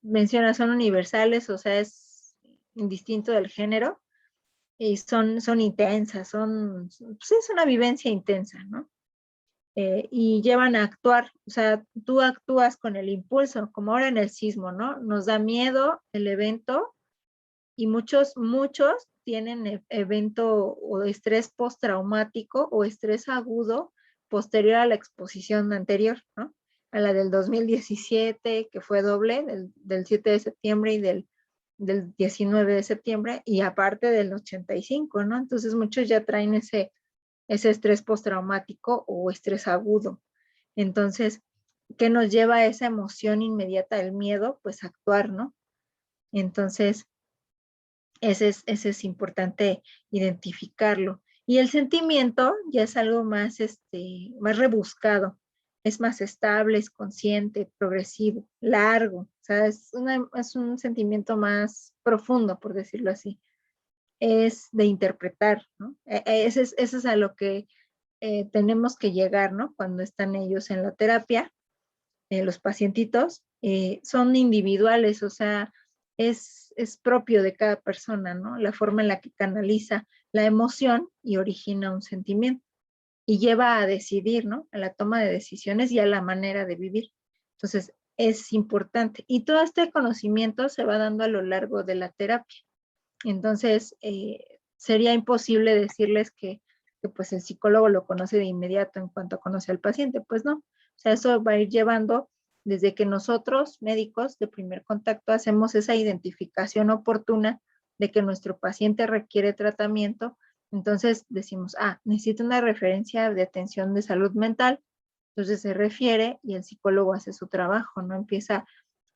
menciona, son universales, o sea, es indistinto del género, y son intensas, pues es una vivencia intensa, ¿no? Y llevan a actuar, o sea, tú actúas con el impulso, como ahora en el sismo, ¿no? Nos da miedo el evento y muchos tienen evento o estrés postraumático o estrés agudo posterior a la exposición anterior, ¿no? A la del 2017, que fue doble, del 7 de septiembre y del 19 de septiembre, y aparte del 85, ¿no? Entonces muchos ya traen ese estrés postraumático o estrés agudo. Entonces, ¿qué nos lleva a esa emoción inmediata del miedo? Pues actuar, ¿no? Entonces, ese es importante identificarlo. Y el sentimiento ya es algo más, más rebuscado, es más estable, es consciente, progresivo, largo, o sea, es un sentimiento más profundo, por decirlo así. Es de interpretar, ¿no? Ese es a lo que tenemos que llegar, ¿no? Cuando están ellos en la terapia, los pacientitos, son individuales, o sea, es propio de cada persona, ¿no? La forma en la que canaliza la emoción y origina un sentimiento y lleva a decidir, ¿no? A la toma de decisiones y a la manera de vivir. Entonces, es importante. Y todo este conocimiento se va dando a lo largo de la terapia. Entonces, sería imposible decirles que pues el psicólogo lo conoce de inmediato en cuanto conoce al paciente. Pues no. O sea, eso va a ir llevando desde que nosotros, médicos de primer contacto, hacemos esa identificación oportuna de que nuestro paciente requiere tratamiento. Entonces decimos, necesita una referencia de atención de salud mental. Entonces se refiere y el psicólogo hace su trabajo, ¿no? Empieza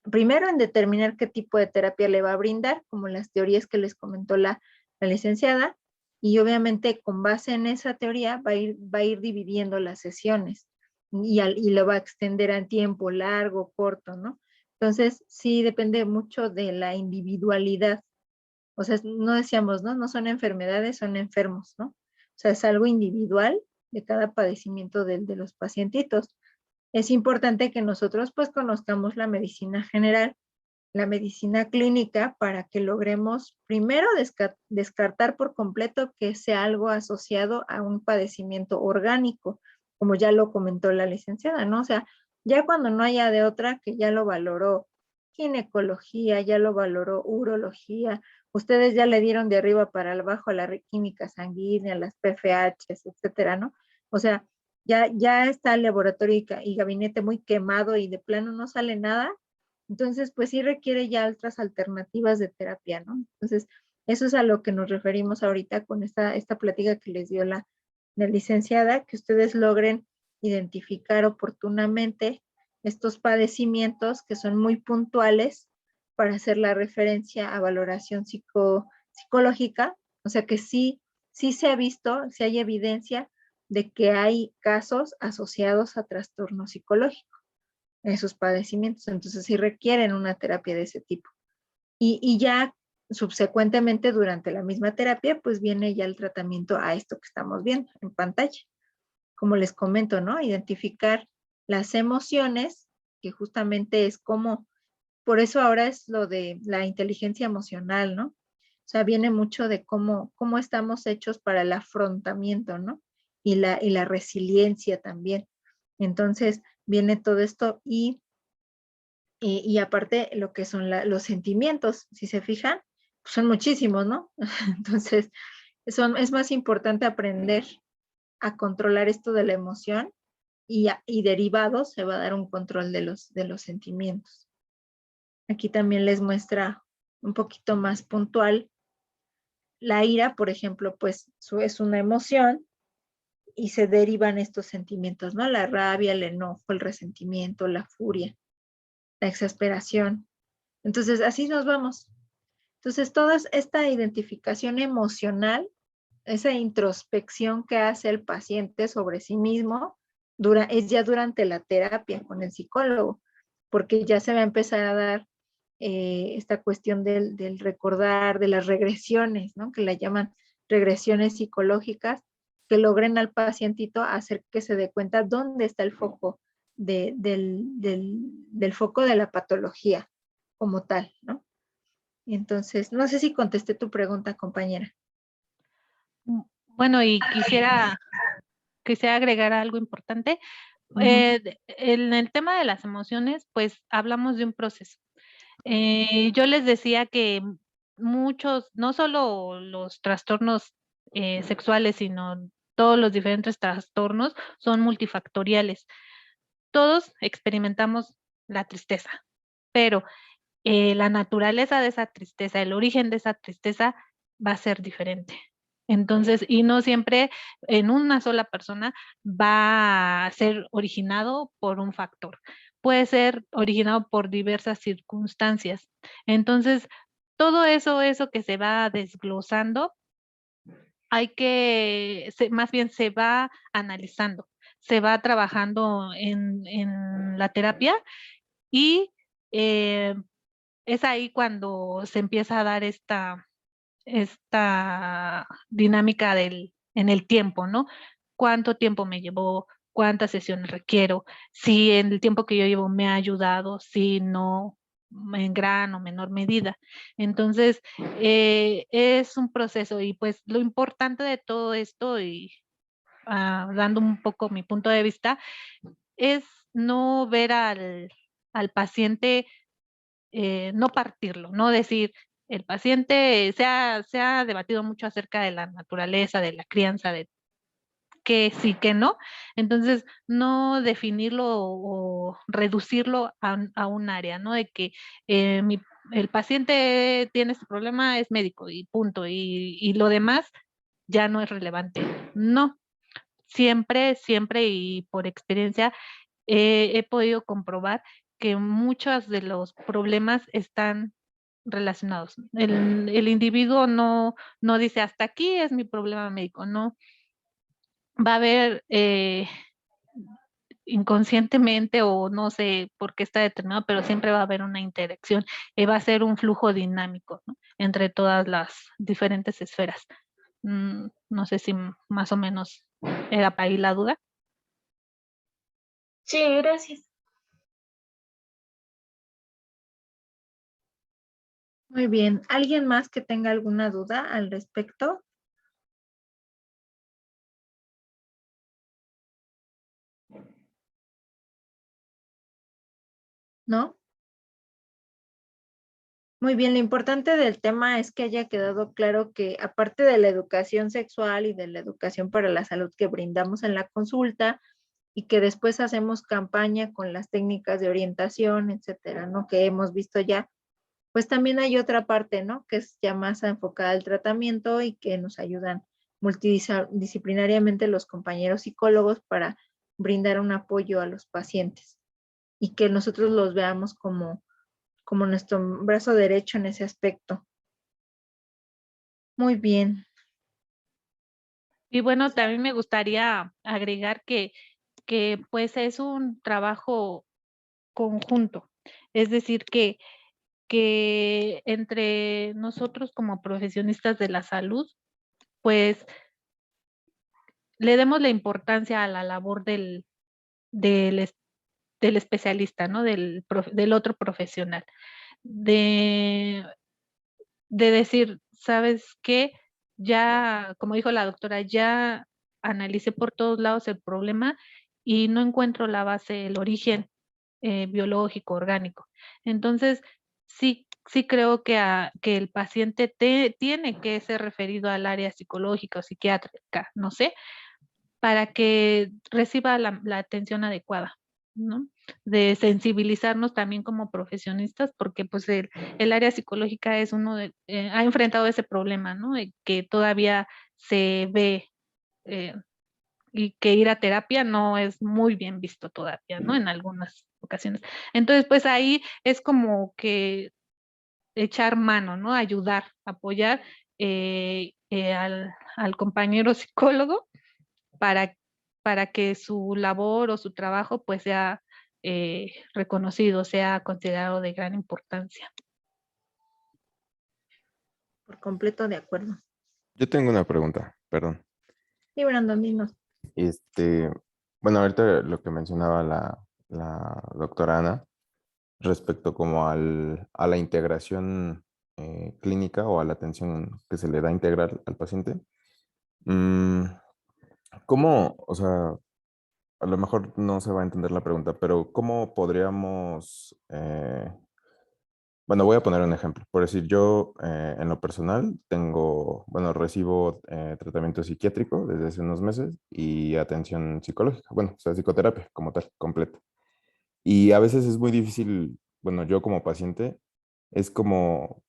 primero en determinar qué tipo de terapia le va a brindar, como las teorías que les comentó la licenciada, y obviamente con base en esa teoría va a ir dividiendo las sesiones y lo va a extender en tiempo largo, corto, ¿no? Entonces, sí depende mucho de la individualidad. O sea, no decíamos, ¿no? No son enfermedades, son enfermos, ¿no? O sea, es algo individual de cada padecimiento de los pacientitos. Es importante que nosotros pues conozcamos la medicina general, la medicina clínica, para que logremos primero descartar por completo que sea algo asociado a un padecimiento orgánico, como ya lo comentó la licenciada, ¿no? O sea, ya cuando no haya de otra, que ya lo valoró ginecología, ya lo valoró urología, ustedes ya le dieron de arriba para abajo a la química sanguínea, las PFHs, etcétera, ¿no? O sea, ya está el laboratorio y gabinete muy quemado y de plano no sale nada, entonces pues sí requiere ya otras alternativas de terapia, ¿no? Entonces, eso es a lo que nos referimos ahorita con esta plática que les dio la licenciada, que ustedes logren identificar oportunamente estos padecimientos que son muy puntuales para hacer la referencia a valoración psicológica, o sea que sí se ha visto, sí hay evidencia de que hay casos asociados a trastorno psicológico en esos padecimientos, entonces sí requieren una terapia de ese tipo. Y ya subsecuentemente durante la misma terapia, pues viene ya el tratamiento a esto que estamos viendo en pantalla. Como les comento, ¿no? Identificar las emociones, que justamente es como, por eso ahora es lo de la inteligencia emocional, ¿no? O sea, viene mucho de cómo estamos hechos para el afrontamiento, ¿no? Y la resiliencia también. Entonces, viene todo esto y aparte lo que son los sentimientos, si se fijan, pues son muchísimos, ¿no? Entonces, es más importante aprender a controlar esto de la emoción y derivado se va a dar un control de los sentimientos. Aquí también les muestra un poquito más puntual. La ira, por ejemplo, pues es una emoción y se derivan estos sentimientos, ¿no? La rabia, el enojo, el resentimiento, la furia, la exasperación. Entonces, así nos vamos. Entonces, toda esta identificación emocional, esa introspección que hace el paciente sobre sí mismo, es ya durante la terapia con el psicólogo, porque ya se va a empezar a dar esta cuestión del recordar, de las regresiones, ¿no? Que la llaman regresiones psicológicas, que logren al pacientito hacer que se dé cuenta dónde está el foco del foco de la patología como tal, ¿no? Entonces, no sé si contesté tu pregunta, compañera. Bueno, y quisiera agregar algo importante. En el tema de las emociones, pues hablamos de un proceso. Yo les decía que muchos, no solo los trastornos sexuales, sino todos los diferentes trastornos son multifactoriales. Todos experimentamos la tristeza, pero la naturaleza de esa tristeza, el origen de esa tristeza va a ser diferente. Entonces, y no siempre en una sola persona va a ser originado por un factor. Puede ser originado por diversas circunstancias. Entonces, todo eso que se va desglosando, más bien se va analizando, se va trabajando en la terapia y es ahí cuando se empieza a dar esta dinámica en el tiempo, ¿no? ¿Cuánto tiempo me llevó? ¿Cuántas sesiones requiero? Si en el tiempo que yo llevo me ha ayudado, si no, en gran o menor medida. Entonces, es un proceso y pues lo importante de todo esto y dando un poco mi punto de vista, es no ver al paciente, no partirlo, no decir, el paciente se ha debatido mucho acerca de la naturaleza, de la crianza, de que sí, que no. Entonces, no definirlo o reducirlo a un área, ¿no? De que el paciente tiene este problema, es médico y punto, y lo demás ya no es relevante. No, siempre y por experiencia he podido comprobar que muchos de los problemas están relacionados. El individuo no dice hasta aquí es mi problema médico, no. Va a haber inconscientemente o no sé por qué está determinado, pero siempre va a haber una interacción y va a ser un flujo dinámico, ¿no? Entre todas las diferentes esferas. No sé si más o menos era para ahí la duda. Sí, gracias. Muy bien. ¿Alguien más que tenga alguna duda al respecto? ¿No? Muy bien, lo importante del tema es que haya quedado claro que aparte de la educación sexual y de la educación para la salud que brindamos en la consulta y que después hacemos campaña con las técnicas de orientación, etcétera, ¿no? Que hemos visto ya, pues también hay otra parte, ¿no? Que es ya más enfocada al tratamiento y que nos ayudan multidisciplinariamente los compañeros psicólogos para brindar un apoyo a los pacientes y que nosotros los veamos como nuestro brazo derecho en ese aspecto. Muy bien. Y bueno, también me gustaría agregar que pues es un trabajo conjunto, es decir, que entre nosotros como profesionistas de la salud, pues le demos la importancia a la labor del del especialista, ¿no? Del otro profesional. De, de decir, ¿sabes qué? Ya, como dijo la doctora, ya analicé por todos lados el problema y no encuentro la base, el origen biológico, orgánico. Entonces, sí creo que el paciente tiene que ser referido al área psicológica o psiquiátrica, no sé, para que reciba la atención adecuada, ¿no? De sensibilizarnos también como profesionistas, porque pues el área psicológica es ha enfrentado ese problema, ¿no? De que todavía se ve eh, y que ir a terapia no es muy bien visto todavía, ¿no? En algunas ocasiones. Entonces, pues ahí es como que echar mano, ¿no? Ayudar, apoyar al compañero psicólogo para, para que su labor o su trabajo pues sea reconocido, sea considerado de gran importancia. Por completo de acuerdo. Yo tengo una pregunta, perdón. Sí, Brandon, dinos. Este, bueno, ahorita lo que mencionaba la doctora Ana respecto como a la integración clínica o a la atención que se le da integral al paciente. Mm, ¿Cómo, o sea, a lo mejor no se va a entender la pregunta, pero cómo podríamos, bueno, voy a poner un ejemplo. Por decir, yo en lo personal tengo, bueno, recibo tratamiento psiquiátrico desde hace unos meses y atención psicológica, bueno, o sea, psicoterapia como tal, completa. Y a veces es muy difícil, bueno, yo como paciente, es como,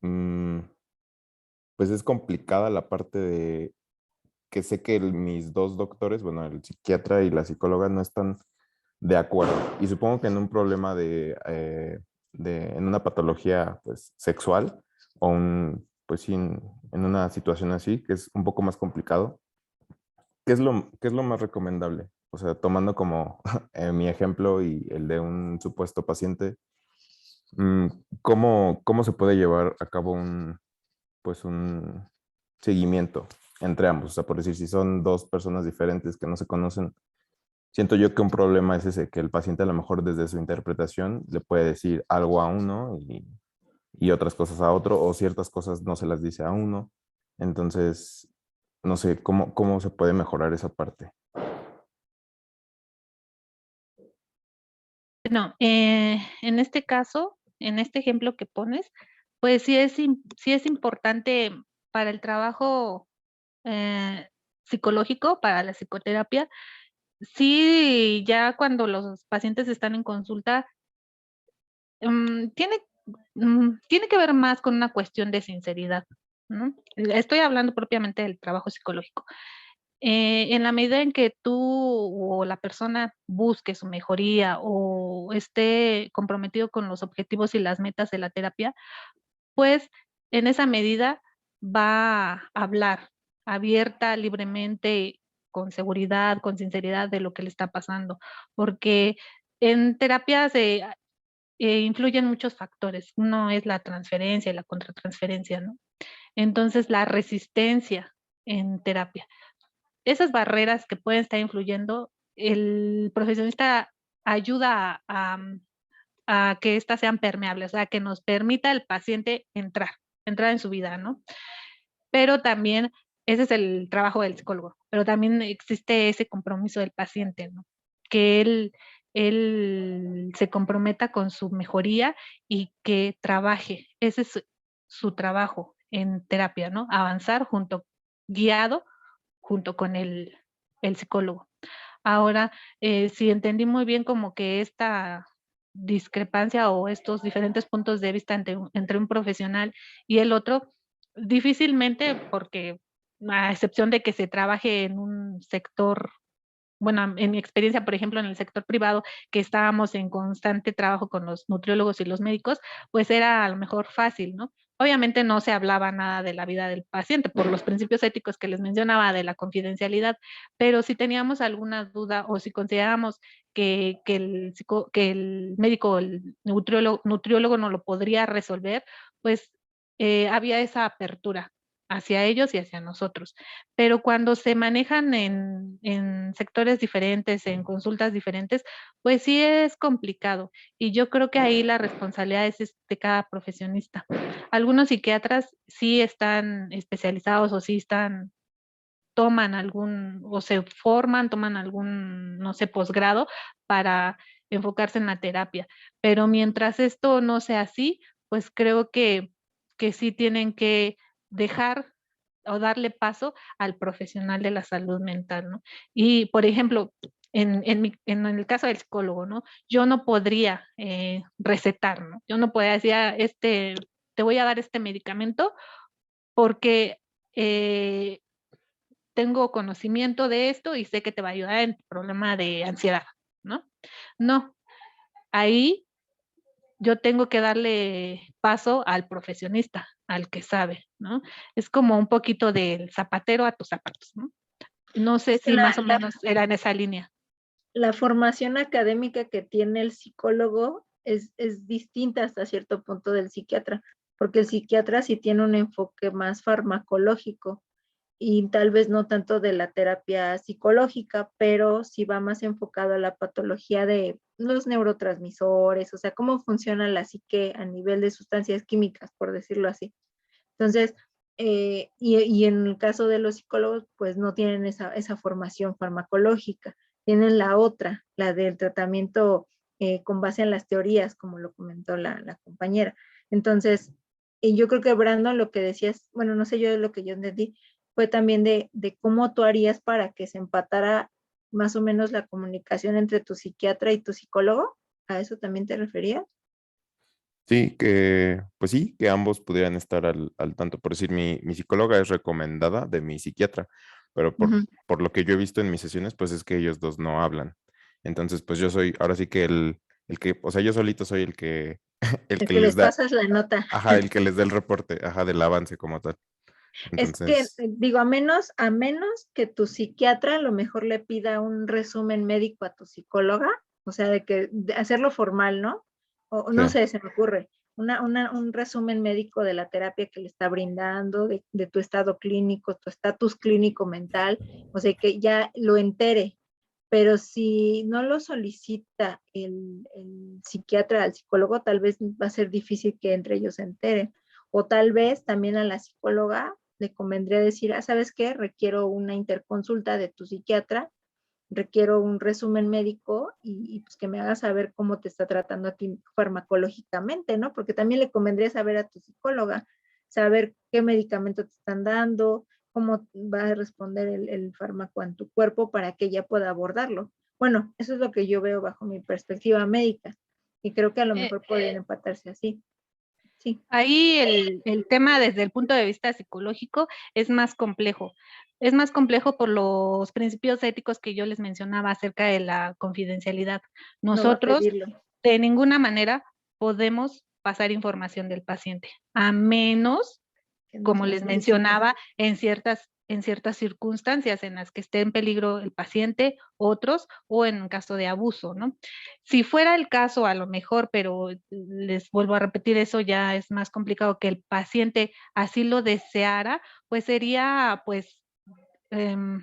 mm, pues es complicada la parte de que sé que mis dos doctores, bueno, el psiquiatra y la psicóloga no están de acuerdo. Y supongo que en un problema en una patología pues, sexual o pues sí, en una situación así, que es un poco más complicado, qué es lo más recomendable? O sea, tomando como mi ejemplo y el de un supuesto paciente, mm, ¿cómo se puede llevar a cabo pues un seguimiento entre ambos? O sea, por decir, si son dos personas diferentes que no se conocen, siento yo que un problema es ese, que el paciente a lo mejor desde su interpretación le puede decir algo a uno y otras cosas a otro, o ciertas cosas no se las dice a uno. Entonces, no sé, ¿cómo se puede mejorar esa parte? No, en este caso, en este ejemplo que pones, pues sí es importante para el trabajo psicológico, para la psicoterapia. Sí, ya cuando los pacientes están en consulta, mm, tiene, tiene que ver más con una cuestión de sinceridad, ¿no? Estoy hablando propiamente del trabajo psicológico. En la medida en que tú o la persona busque su mejoría o esté comprometido con los objetivos y las metas de la terapia, pues en esa medida va a hablar abierta, libremente con seguridad, con sinceridad de lo que le está pasando, porque en terapia influyen muchos factores. Uno es la transferencia y la contratransferencia, ¿no? Entonces, la resistencia en terapia. Esas barreras que pueden estar influyendo, el profesionista ayuda a que éstas sean permeables, o sea, que nos permita al paciente entrar en su vida, ¿no? Pero también, ese es el trabajo del psicólogo, pero también existe ese compromiso del paciente, ¿no? Que él se comprometa con su mejoría y que trabaje. Ese es su trabajo en terapia, ¿no? Avanzar guiado junto con el psicólogo. Ahora, si entendí muy bien como que esta discrepancia o estos diferentes puntos de vista entre un profesional y el otro, difícilmente, porque a excepción de que se trabaje en un sector, bueno, en mi experiencia, por ejemplo, en el sector privado, que estábamos en constante trabajo con los nutriólogos y los médicos, pues era a lo mejor fácil, ¿no? Obviamente no se hablaba nada de la vida del paciente por los principios éticos que les mencionaba de la confidencialidad, pero si teníamos alguna duda o si considerábamos que el médico o el nutriólogo no lo podría resolver, pues había esa apertura hacia ellos y hacia nosotros. Pero cuando se manejan en sectores diferentes, en consultas diferentes, pues sí es complicado. Y yo creo que ahí la responsabilidad es de cada profesionista. Algunos psiquiatras sí están especializados o sí toman o se forman, toman algún, no sé, posgrado para enfocarse en la terapia. Pero mientras esto no sea así, pues creo que sí tienen que dejar o darle paso al profesional de la salud mental, ¿no? Y, por ejemplo, en el caso del psicólogo, ¿no? Yo no podría recetar, ¿no? Yo no podría decir, te voy a dar este medicamento porque tengo conocimiento de esto y sé que te va a ayudar en tu problema de ansiedad, ¿no? No, ahí yo tengo que darle paso al profesionista, al que sabe, ¿no? Es como un poquito del zapatero a tus zapatos, ¿no? No sé Es que si más o menos era en esa línea. la formación académica que tiene el psicólogo es distinta hasta cierto punto del psiquiatra, porque el psiquiatra sí tiene un enfoque más farmacológico y tal vez no tanto de la terapia psicológica, pero sí va más enfocado a la patología de los neurotransmisores, o sea, cómo funciona la psique a nivel de sustancias químicas, por decirlo así. Entonces, y en el caso de los psicólogos, pues no tienen esa formación farmacológica, tienen la otra, la del tratamiento con base en las teorías, como lo comentó la compañera. Entonces, yo creo que Brandon, lo que decías, bueno, no sé yo lo que yo entendí, fue también de cómo tú harías para que se empatara más o menos la comunicación entre tu psiquiatra y tu psicólogo. ¿A eso también te referías? Sí, pues sí, que ambos pudieran estar al tanto. Por decir, mi psicóloga es recomendada de mi psiquiatra, pero Ujú. por lo que yo he visto en mis sesiones, pues es que ellos dos no hablan. Entonces, pues yo soy, ahora sí que el que, o sea, yo solito soy el que, el El que que les les da, pasas la nota. ajá, el que les da el reporte, ajá, del avance como tal. Es que, Entonces, digo, a menos que tu psiquiatra a lo mejor le pida un resumen médico a tu psicóloga, o sea, de hacerlo formal, ¿no? O sí. no sé, se me ocurre, un resumen médico de la terapia que le está brindando, de tu estado clínico, tu estatus clínico mental, o sea, que ya lo entere. Pero si no lo solicita el psiquiatra al psicólogo, tal vez va a ser difícil que entre ellos se enteren. O tal vez también a la psicóloga le convendría decir, ¿sabes qué? Requiero una interconsulta de tu psiquiatra, requiero un resumen médico y pues que me hagas saber cómo te está tratando a ti farmacológicamente, ¿no? Porque también le convendría saber a tu psicóloga, saber qué medicamento te están dando, cómo va a responder el fármaco en tu cuerpo para que ella pueda abordarlo. Bueno, eso es lo que yo veo bajo mi perspectiva médica y creo que a lo Eh, mejor podrían empatarse así. Sí. Ahí el tema desde el punto de vista psicológico es más complejo. Es más complejo por los principios éticos que yo les mencionaba acerca de la confidencialidad. No va a Nosotros pedirlo. de ninguna manera podemos pasar información del paciente, a menos, Que no como sea les explícito. mencionaba, en ciertas en ciertas circunstancias en las que esté en peligro el paciente, otros, o en un caso de abuso, ¿no? Si fuera el caso, a lo mejor, pero les vuelvo a repetir, eso ya es más complicado, que el paciente así lo deseara, pues sería, pues, em,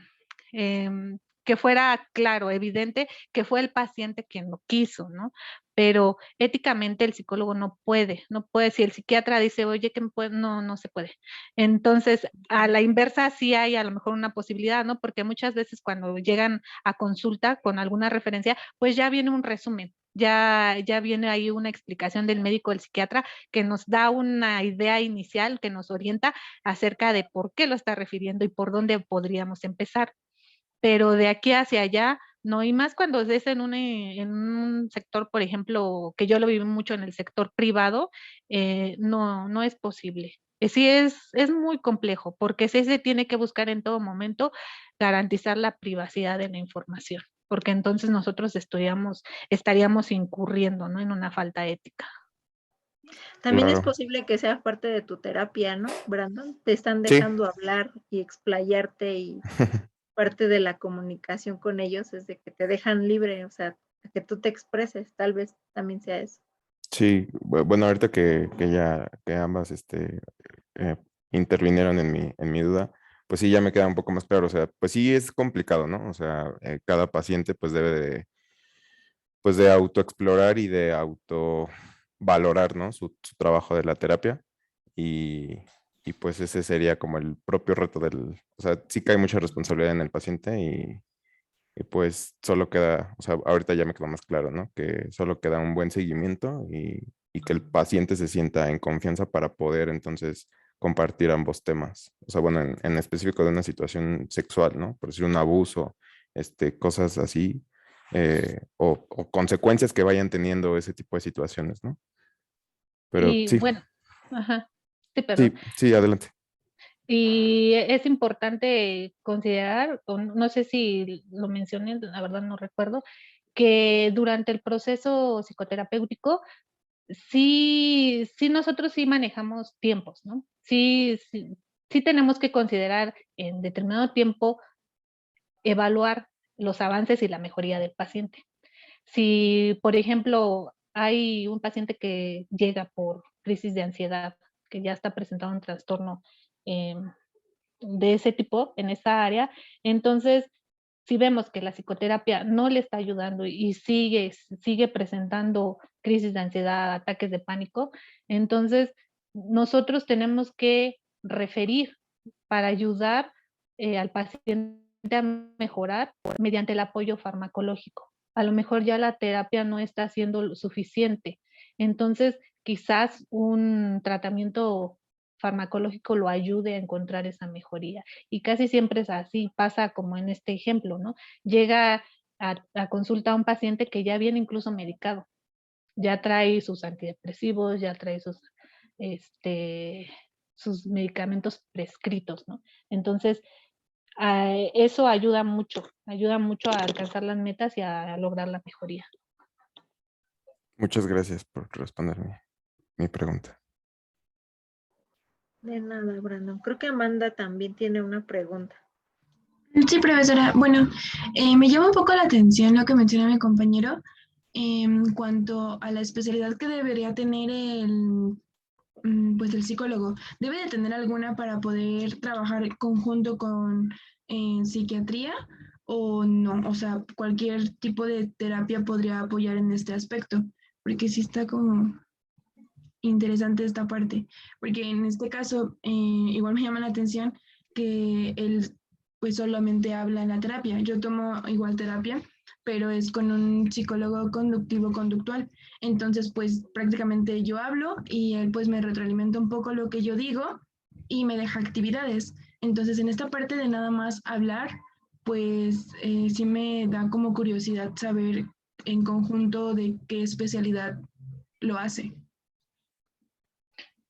que fuera claro, evidente que fue el paciente quien lo quiso, ¿no? Pero éticamente el psicólogo no puede, si el psiquiatra dice, oye, que no, no se puede. Entonces, a la inversa sí hay a lo mejor una posibilidad, ¿no? Porque muchas veces cuando llegan a consulta con alguna referencia, pues ya viene un resumen. Ya viene ahí una explicación del médico, del psiquiatra, que nos da una idea inicial, que nos orienta acerca de por qué lo está refiriendo y por dónde podríamos empezar. Pero de aquí hacia allá, no, y más cuando es en un sector, por ejemplo, que yo lo viví mucho en el sector privado, no, no es posible. Sí es muy complejo, porque sí se tiene que buscar en todo momento garantizar la privacidad de la información, porque entonces nosotros estaríamos incurriendo, ¿no?, en una falta ética. También es Claro. posible que sea parte de tu terapia, ¿no, Brandon? Te están Sí. dejando hablar y explayarte y parte de la comunicación con ellos es de que te dejan libre, o sea, que tú te expreses, tal vez también sea eso. Sí, bueno, ahorita que ambas eh, intervinieron en mi duda, pues sí, ya me queda un poco más claro. O sea, pues sí es complicado, ¿no? O sea, cada paciente pues debe pues de autoexplorar y de autovalorar, ¿no? Su trabajo de la terapia. Y, y pues ese sería como el propio reto o sea, sí que hay mucha responsabilidad en el paciente y pues solo queda, o sea, ahorita ya me quedó más claro, ¿no? Que solo queda un buen seguimiento y que el paciente se sienta en confianza para poder entonces compartir ambos temas. O sea, bueno, en específico de una situación sexual, ¿no? Por decir un abuso, cosas así, o consecuencias que vayan teniendo ese tipo de situaciones, ¿no? Pero Y sí, bueno, ajá, sí, perdón. sí, sí, adelante. Y es importante considerar, o no sé si lo mencioné, la verdad no recuerdo, que durante el proceso psicoterapéutico sí nosotros sí manejamos tiempos, ¿no? Sí tenemos que considerar en determinado tiempo evaluar los avances y la mejoría del paciente. Si, por ejemplo, hay un paciente que llega por crisis de ansiedad, que ya está presentando un trastorno, de ese tipo en esa área, entonces, si vemos que la psicoterapia no le está ayudando y sigue presentando crisis de ansiedad, ataques de pánico, entonces nosotros tenemos que referir para ayudar, al paciente a mejorar mediante el apoyo farmacológico. A lo mejor ya la terapia no está siendo lo suficiente. Entonces, quizás un tratamiento farmacológico lo ayude a encontrar esa mejoría. Y casi siempre es así, pasa como en este ejemplo, ¿no? Llega a consulta un paciente que ya viene incluso medicado, ya trae sus antidepresivos, ya trae este, sus medicamentos prescritos, ¿no? Entonces, eso ayuda mucho a alcanzar las metas y a lograr la mejoría. Muchas gracias por responder mi pregunta. De nada, Brandon. Creo que Amanda también tiene una pregunta. Sí, profesora. Bueno, me llama un poco la atención lo que menciona mi compañero en cuanto a la especialidad que debería tener pues el psicólogo. ¿Debe de tener alguna para poder trabajar en conjunto con psiquiatría o no? O sea, cualquier tipo de terapia podría apoyar en este aspecto, porque sí está como interesante esta parte, porque en este caso igual me llama la atención que él pues solamente habla en la terapia. Yo tomo igual terapia, pero es con un psicólogo conductivo conductual. Entonces pues prácticamente yo hablo y él pues me retroalimenta un poco lo que yo digo y me deja actividades. Entonces en esta parte de nada más hablar, pues sí me da como curiosidad saber en conjunto de qué especialidad lo hace.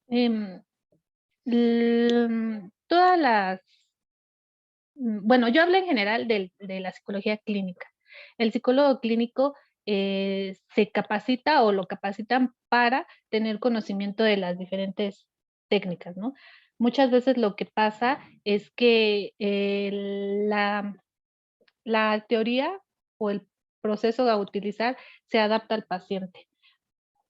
Em, Todas bueno, yo hablo en general de la psicología clínica. El psicólogo clínico se capacita o lo capacitan para tener conocimiento de las diferentes técnicas, ¿no? Muchas veces lo que pasa es que la teoría o el proceso a utilizar se adapta al paciente.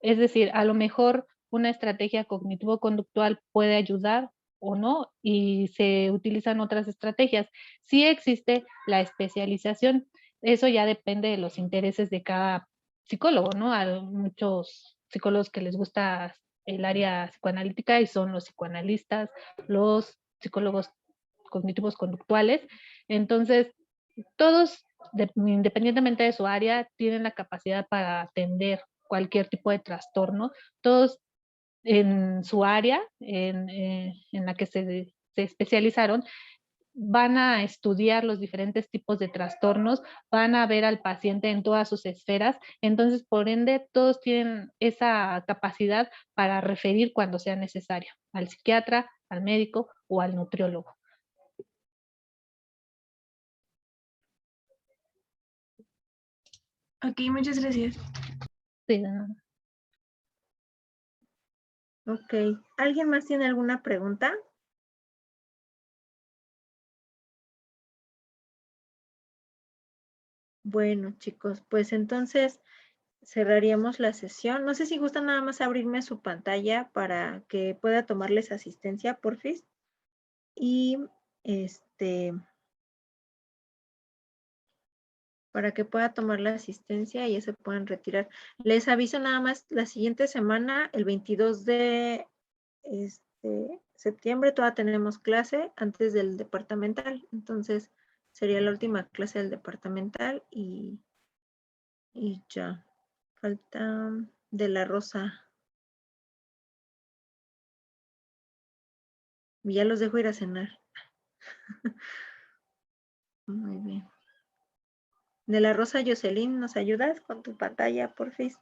Es decir, a lo mejor una estrategia cognitivo-conductual puede ayudar o no, y se utilizan otras estrategias. Sí existe la especialización, eso ya depende de los intereses de cada psicólogo, ¿no? Hay muchos psicólogos que les gusta el área psicoanalítica y son los psicoanalistas, los psicólogos cognitivos conductuales. Entonces, todos, independientemente de su área, tienen la capacidad para atender cualquier tipo de trastorno. Todos en su área, en la que se especializaron, van a estudiar los diferentes tipos de trastornos, van a ver al paciente en todas sus esferas, entonces, por ende, todos tienen esa capacidad para referir cuando sea necesario, al psiquiatra, al médico o al nutriólogo. Ok, muchas gracias. Sí, de nada. Ok. ¿Alguien más tiene alguna pregunta? Bueno, chicos, pues entonces cerraríamos la sesión. No sé si gustan nada más abrirme su pantalla para que pueda tomarles asistencia, porfis. Y para que pueda tomar la asistencia y ya se puedan retirar. Les aviso nada más la siguiente semana, el 22 de septiembre, todavía tenemos clase antes del departamental. Entonces, sería la última clase del departamental y ya. Falta de la Rosa. Y ya los dejo ir a cenar. Muy bien. De la Rosa Jocelyn, ¿nos ayudas con tu pantalla, porfis?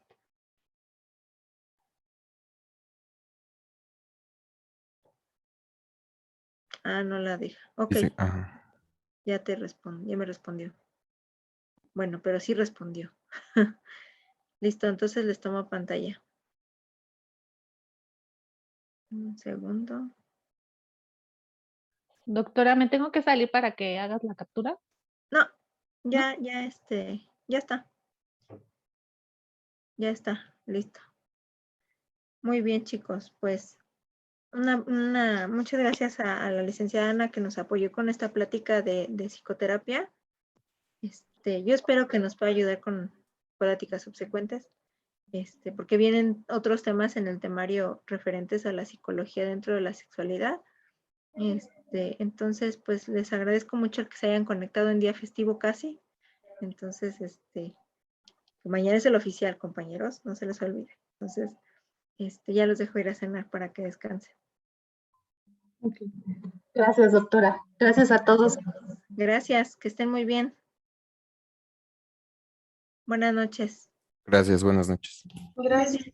Ah, no la deja. Ok, Sí, ajá. ya ya me respondió. Bueno, pero sí respondió. Listo, entonces les tomo pantalla. Un segundo. Doctora, ¿me tengo que salir para que hagas la captura? No, ya está. Ya está, listo. Muy bien, chicos, pues muchas gracias a la licenciada Ana que nos apoyó con esta plática de psicoterapia. Yo espero que nos pueda ayudar con pláticas subsecuentes, porque vienen otros temas en el temario referentes a la psicología dentro de la sexualidad. Entonces, pues les agradezco mucho el que se hayan conectado en día festivo casi. Entonces, mañana es el oficial, compañeros, no se les olvide. Entonces, ya los dejo ir a cenar para que descansen. Okay. Gracias, doctora. Gracias a todos. Gracias, que estén muy bien. Buenas noches. Gracias, buenas noches. Gracias.